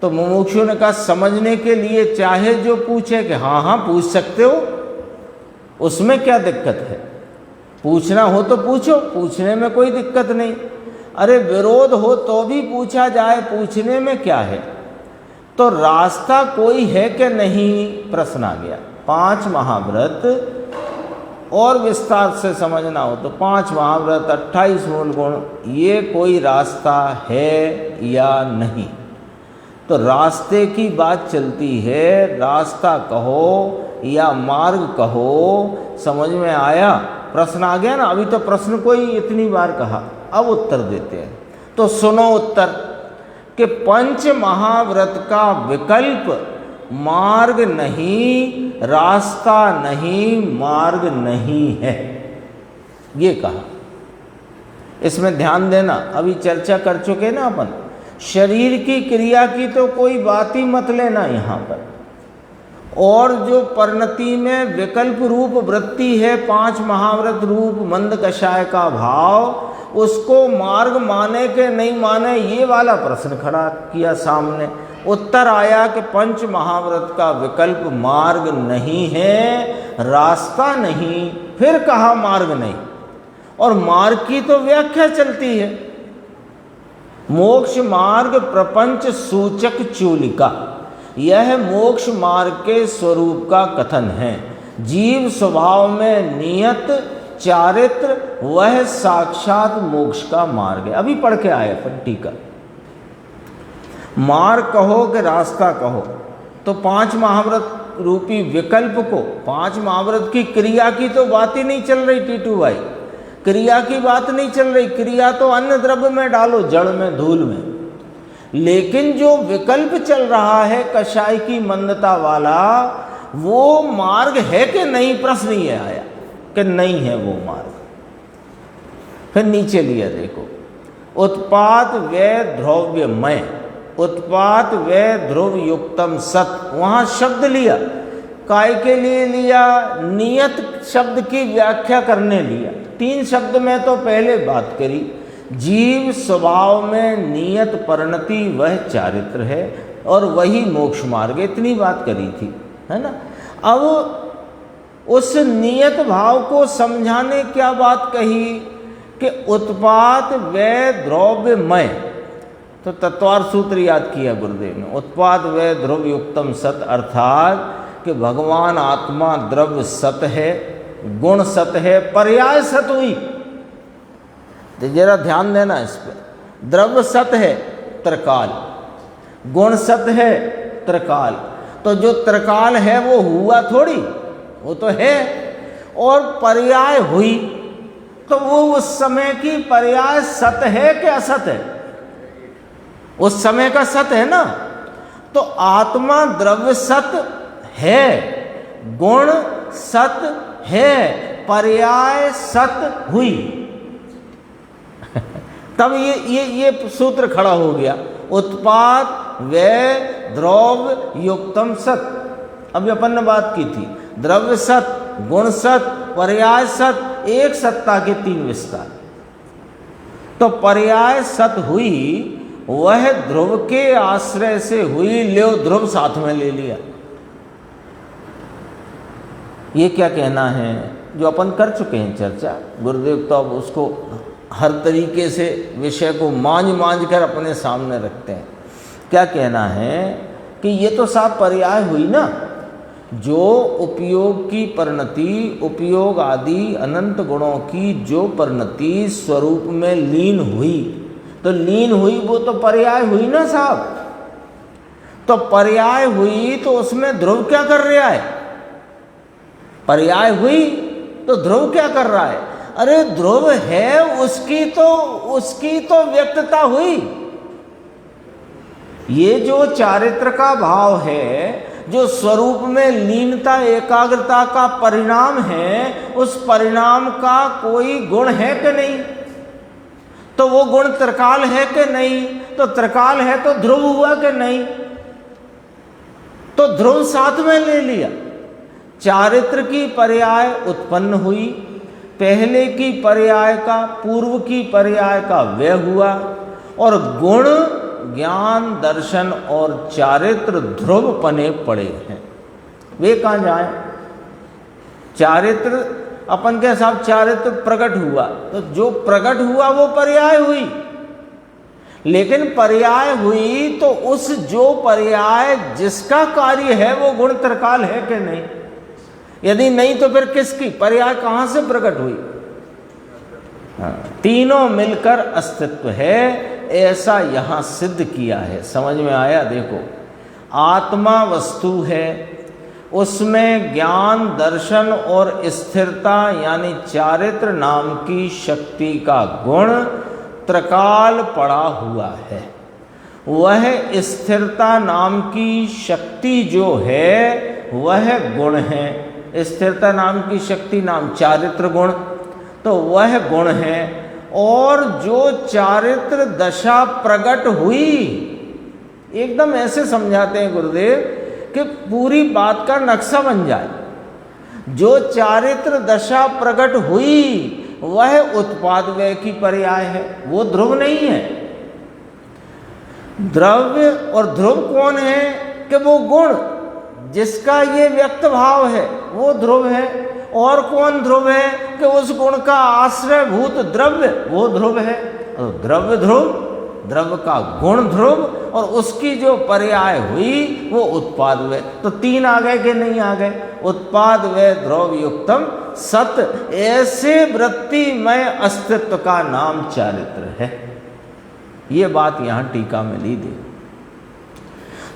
तो मुमुक्षु ने कहा समझने के लिए चाहे जो पूछे, कि हाँ हाँ पूछ सकते हो, उसमें क्या दिक्कत है? पूछना हो तो पूछो, पूछने में कोई दिक्कत नहीं। अरे विरोध हो तो भी पूछा जाए, पूछने में क्या है? तो रास्ता कोई है कि नहीं, प्रश्न आ गया। पांच महाव्रत और विस्तार से समझना हो तो पांच महाव्रत 28 मूल गुण, ये कोई रास्ता है या नहीं? तो रास्ते की बात चलती है। रास्ता कहो या मार्ग कहो, समझ में आया? प्रश्न आ गया ना, अभी तो प्रश्न को ही इतनी बार कहा, अब उत्तर देते हैं। तो सुनो उत्तर कि पंच महाव्रत का विकल्प मार्ग नहीं, रास्ता नहीं, मार्ग नहीं है, ये कहा। इसमें ध्यान देना, अभी चर्चा कर चुके ना अपन, शरीर की क्रिया की तो कोई बात ही मत लेना यहाँ पर। और जो परिणति में विकल्प रूप वृत्ति है, 5 महाव्रत रूप मंद कषाय का भाव, उसको मार्ग माने के नहीं माने, ये वाला प्रश्न खड़ा किया सामने। उत्तर आया कि पंच महाव्रत का विकल्प मार्ग नहीं है, रास्ता नहीं, फिर कहा मार्ग नहीं। और मार्ग की तो व्याख्या चलती है, मोक्ष मार्ग प्रपंच सूचक चूलिका, यह मोक्ष मार्ग के स्वरूप का कथन है। जीव स्वभाव में नियत चारित्र वह साक्षात मोक्ष का मार्ग है। अभी पढ़ के आए अपन टीका। मार्ग कहो कि रास्ता कहो, तो 5 महाव्रत रूपी विकल्प को, 5 महाव्रत की क्रिया की तो बात ही नहीं चल रही टीटू भाई, क्रिया की बात नहीं चल रही। क्रिया तो अन्न द्रव्य में डालो, जड़ में, धूल में। लेकिन जो विकल्प चल रहा है कषाय की मंदता वाला, वो मार्ग है कि नहीं, प्रश्न ये आया कि नहीं है वो मार्ग। फिर नीचे लिया देखो, उत्पात व्यय द्रव्यमय, उत्पात व्यय ध्रुव युक्तम सत, वहां शब्द लिया, काय के लिए लिया, नियत शब्द की व्याख्या करने लिया। 3 शब्द में तो पहले बात करी, जीव स्वभाव में नियत परिणति वह चारित्र है और वही मोक्ष मार्ग, इतनी बात करी थी, है ना। अब उस नियत भाव को समझाने क्या बात कही कि उत्पात व्यय द्रव्यमय, तो तत्वार्थ सूत्र याद किया गुरुदेव ने, उत्पाद व्यय ध्रुव युक्तम सत, अर्थात कि भगवान आत्मा द्रव्य सत है, गुण सत है, पर्याय सत हुई। तो जरा ध्यान देना इस पर, द्रव्य सत है त्रिकाल, गुण सत है त्रिकाल, तो जो त्रिकाल है वो हुआ थोड़ी, वो तो है। और पर्याय हुई, तो वो उस समय की पर्याय सत है कि असत है, उस समय का सत है ना। तो आत्मा द्रव्य सत है, गुण सत है, पर्याय सत हुई। तब ये सूत्र खड़ा हो गया, उत्पाद व्यय द्रव्य युक्तम सत। अभी अपन ने बात की थी, द्रव्य सत, गुण सत, पर्याय सत, एक सत्ता के 3 विस्तार। तो पर्याय सत हुई, वह ध्रुव के आश्रय से हुई, ले ध्रुव साथ में ले लिया। ये क्या कहना है, जो अपन कर चुके हैं चर्चा, गुरुदेव तो अब उसको हर तरीके से विषय को मांझ कर अपने सामने रखते हैं। क्या कहना है कि ये तो साफ पर्याय हुई ना, जो उपयोग की परिणति, उपयोग आदि अनंत गुणों की जो परिणति स्वरूप में लीन हुई, तो लीन हुई वो तो पर्याय हुई ना साहब। तो पर्याय हुई तो उसमें ध्रुव क्या कर रहा है, पर्याय हुई तो ध्रुव क्या कर रहा है, अरे ध्रुव है, उसकी तो व्यक्तता हुई। ये जो चारित्र का भाव है, जो स्वरूप में लीनता एकाग्रता का परिणाम है, उस परिणाम का कोई गुण है कि नहीं, तो वो गुण त्रिकाल है कि नहीं, तो त्रिकाल है तो ध्रुव हुआ कि नहीं, तो ध्रुव साथ में ले लिया। चारित्र की पर्याय उत्पन्न हुई, पहले की पर्याय का, पूर्व की पर्याय का व्यय हुआ, और गुण ज्ञान दर्शन और चारित्र ध्रुव पने पड़े हैं। वे कहाँ जाए, चारित्र अपन के हिसाब चारित्र प्रकट हुआ, तो जो प्रकट हुआ वो पर्याय हुई। लेकिन पर्याय हुई तो उस जो पर्याय जिसका कार्य है वो गुण त्रिकाल है कि नहीं, यदि नहीं तो फिर किसकी पर्याय कहाँ से प्रकट हुई। तीनों मिलकर अस्तित्व है, ऐसा यहाँ सिद्ध किया है। समझ में आया, देखो आत्मा वस्तु है, उसमें ज्ञान, दर्शन और स्थिरता यानी चारित्र नाम की शक्ति का गुण त्रिकाल पड़ा हुआ है। वह स्थिरता नाम की शक्ति जो है वह गुण है। स्थिरता नाम की शक्ति नाम चारित्र गुण, तो वह गुण है। और जो चारित्र दशा प्रकट हुई, एकदम ऐसे समझाते हैं गुरुदेव कि पूरी बात का नक्शा बन जाए। जो चारित्र दशा प्रकट हुई वह उत्पाद व्यय की पर्याय है, वो ध्रुव नहीं है। द्रव्य और ध्रुव कौन है कि वो गुण जिसका ये व्यक्त भाव है वो ध्रुव है। और कौन ध्रुव है कि उस गुण का आश्रयभूत द्रव्य वो ध्रुव है। द्रव्य ध्रुव, द्रव्य का गुण ध्रुव, और उसकी जो पर्याय हुई वो उत्पाद व्यय। तो तीन आ गए कि नहीं आ गए? उत्पाद व्यय ध्रुव युक्तम सत, ऐसे वृत्तिमय अस्तित्व का नाम चारित्र है। ये बात यहां टीका में ली दे।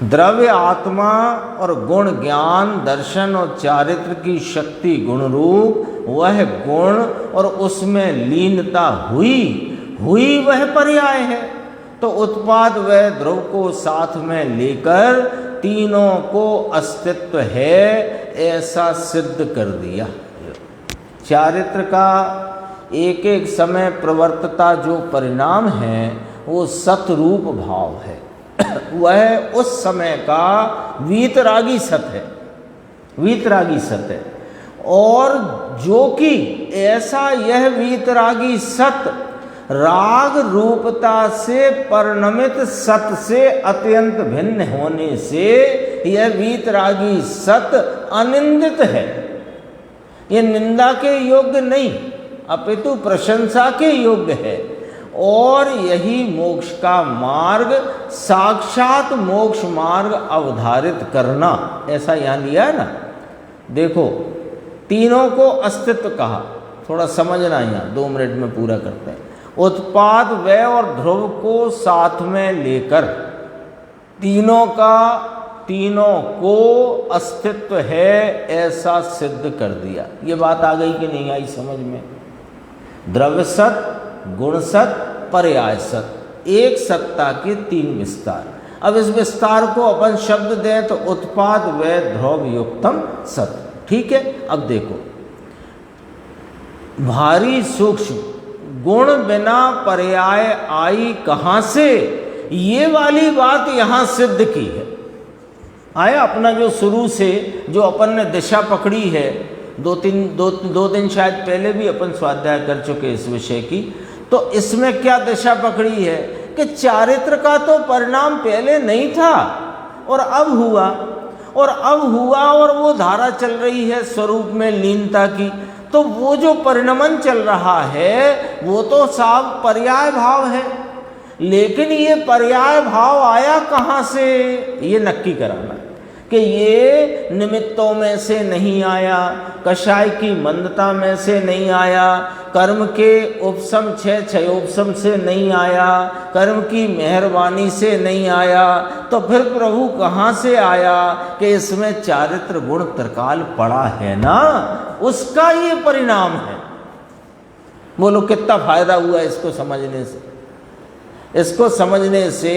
द्रव्य आत्मा और गुण ज्ञान, दर्शन और चारित्र की शक्ति गुण रूप, वह गुण और उसमें लीनता हुई वह पर्याय है। तो उत्पाद वह ध्रुव को साथ में लेकर तीनों को अस्तित्व है ऐसा सिद्ध कर दिया। चारित्र का एक एक समय प्रवर्तता जो परिणाम है वो सतरूप भाव है। वह उस समय का वीतरागी सत है, वीतरागी सत है। और जो कि ऐसा यह वीतरागी सत राग रूपता से परिणमित सत से अत्यंत भिन्न होने से यह वीतरागी सत अनिंदित है। यह निंदा के योग्य नहीं अपितु प्रशंसा के योग्य है। और यही मोक्ष का मार्ग, साक्षात मोक्ष मार्ग अवधारित करना, ऐसा यहाँ लिया है ना। देखो तीनों को अस्तित्व कहा, थोड़ा समझना यहाँ 2 मिनट में पूरा करते हैं। उत्पाद व्यय और ध्रुव को साथ में लेकर तीनों को अस्तित्व है ऐसा सिद्ध कर दिया। ये बात आ गई कि नहीं आई समझ में? द्रव्य सत, गुण सत, पर्याय सत, एक सत्ता के 3 विस्तार। अब इस विस्तार को अपन शब्द दें तो उत्पाद व्यय ध्रुव युक्तम सत। ठीक है, अब देखो भारी सूक्ष्म गुण बिना पर्याय आई कहां से, ये वाली बात यहां सिद्ध की है। आया अपना जो शुरू से जो अपन ने दिशा पकड़ी है, दो दिन शायद पहले भी अपन स्वाध्याय कर चुके इस विषय की। तो इसमें क्या दिशा पकड़ी है कि चारित्र का तो परिणाम पहले नहीं था और अब हुआ, और वो धारा चल रही है स्वरूप में लीनता की। तो वो जो परिणमन चल रहा है वो तो साफ पर्याय भाव है। लेकिन ये पर्याय भाव आया कहाँ से, ये नक्की कराना कि ये निमित्तों में से नहीं आया, कषाय की मंदता में से नहीं आया, कर्म के उपसम क्षयोपसम से नहीं आया, कर्म की मेहरबानी से नहीं आया। तो फिर प्रभु कहाँ से आया कि इसमें चारित्र गुण त्रिकाल पड़ा है ना, उसका ये परिणाम है। बोलो कितना फायदा हुआ इसको समझने से। इसको समझने से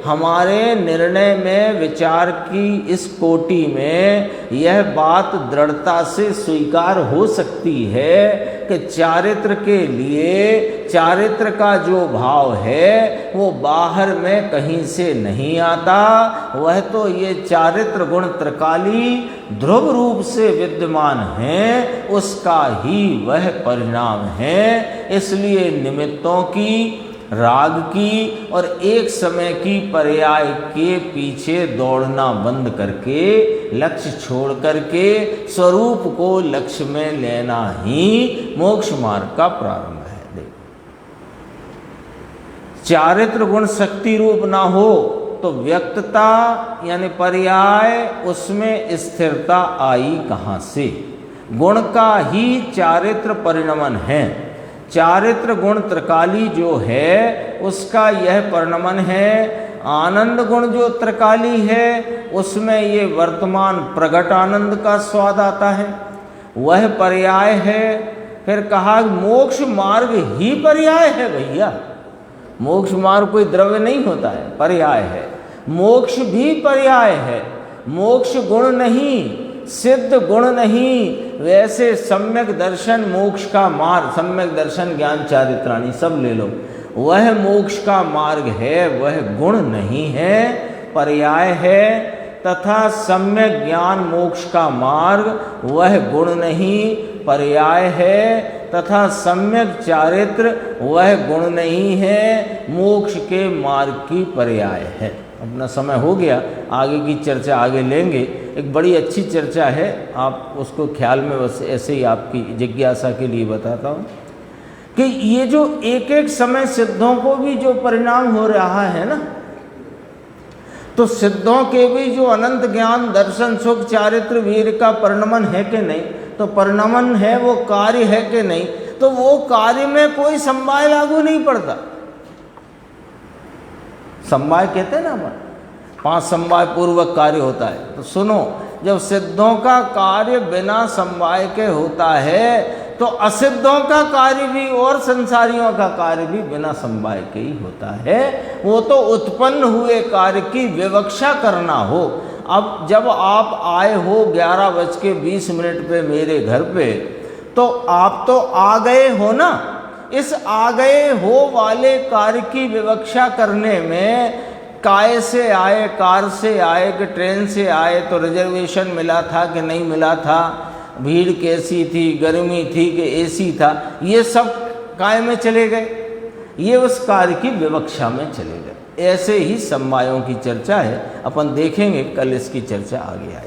हमारे निर्णय में, विचार की इस कोटि में यह बात दृढ़ता से स्वीकार हो सकती है कि चारित्र के लिए चारित्र का जो भाव है वो बाहर में कहीं से नहीं आता। वह तो ये चारित्र गुण त्रिकाली ध्रुव रूप से विद्यमान है, उसका ही वह परिणाम है। इसलिए निमित्तों की, राग की और एक समय की पर्याय के पीछे दौड़ना बंद करके, लक्ष्य छोड़ करके स्वरूप को लक्ष्य में लेना ही मोक्ष मार्ग का प्रारंभ है। देख, चारित्र गुण शक्ति रूप ना हो तो व्यक्तता यानी पर्याय, उसमें स्थिरता आई कहाँ से? गुण का ही चारित्र परिणमन है। चारित्र गुण त्रिकाली जो है उसका यह परिणमन है। आनंद गुण जो त्रिकाली है उसमें ये वर्तमान प्रगट आनंद का स्वाद आता है, वह पर्याय है। फिर कहा मोक्ष मार्ग ही पर्याय है भैया, मोक्ष मार्ग कोई द्रव्य नहीं होता है, पर्याय है। मोक्ष भी पर्याय है, मोक्ष गुण नहीं, सिद्ध गुण नहीं। वैसे सम्यक दर्शन मोक्ष का मार्ग, सम्यक दर्शन ज्ञान चारित्राणी सब ले लो, वह मोक्ष का मार्ग है, वह गुण नहीं है, पर्याय है। तथा सम्यक ज्ञान मोक्ष का मार्ग, वह गुण नहीं, पर्याय है। तथा सम्यक चारित्र, वह गुण नहीं है, मोक्ष के मार्ग की पर्याय है। अपना समय हो गया, आगे की चर्चा आगे लेंगे। एक बड़ी अच्छी चर्चा है, आप उसको ख्याल में बस ऐसे ही आपकी जिज्ञासा के लिए बताता हूँ कि ये जो एक एक समय सिद्धों को भी जो परिणाम हो रहा है ना, तो सिद्धों के भी जो अनंत ज्ञान दर्शन सुख चारित्र वीर का परिणमन है कि नहीं, तो परिणमन है वो कार्य है कि नहीं, तो वो कार्य में कोई समवाय लागू नहीं पड़ता। समवाय कहते हैं ना अपन, 5 समवाय पूर्वक कार्य होता है। तो सुनो, जब सिद्धों का कार्य बिना समवाय के होता है तो असिद्धों का कार्य भी और संसारियों का कार्य भी बिना समवाय के ही होता है। वो तो उत्पन्न हुए कार्य की विवक्षा करना हो। अब जब आप आए हो 11:20 पे मेरे घर पे, तो आप तो आ गए हो ना। इस आ गए हो वाले कार्य की विवक्षा करने में काय से आए, कार से आए कि ट्रेन से आए, तो रिजर्वेशन मिला था कि नहीं मिला था, भीड़ कैसी थी, गर्मी थी कि एसी था, ये सब काय में चले गए, ये उस कार्य की विवक्षा में चले गए। ऐसे ही समवायों की चर्चा है, अपन देखेंगे, कल इसकी चर्चा आगे आएगी।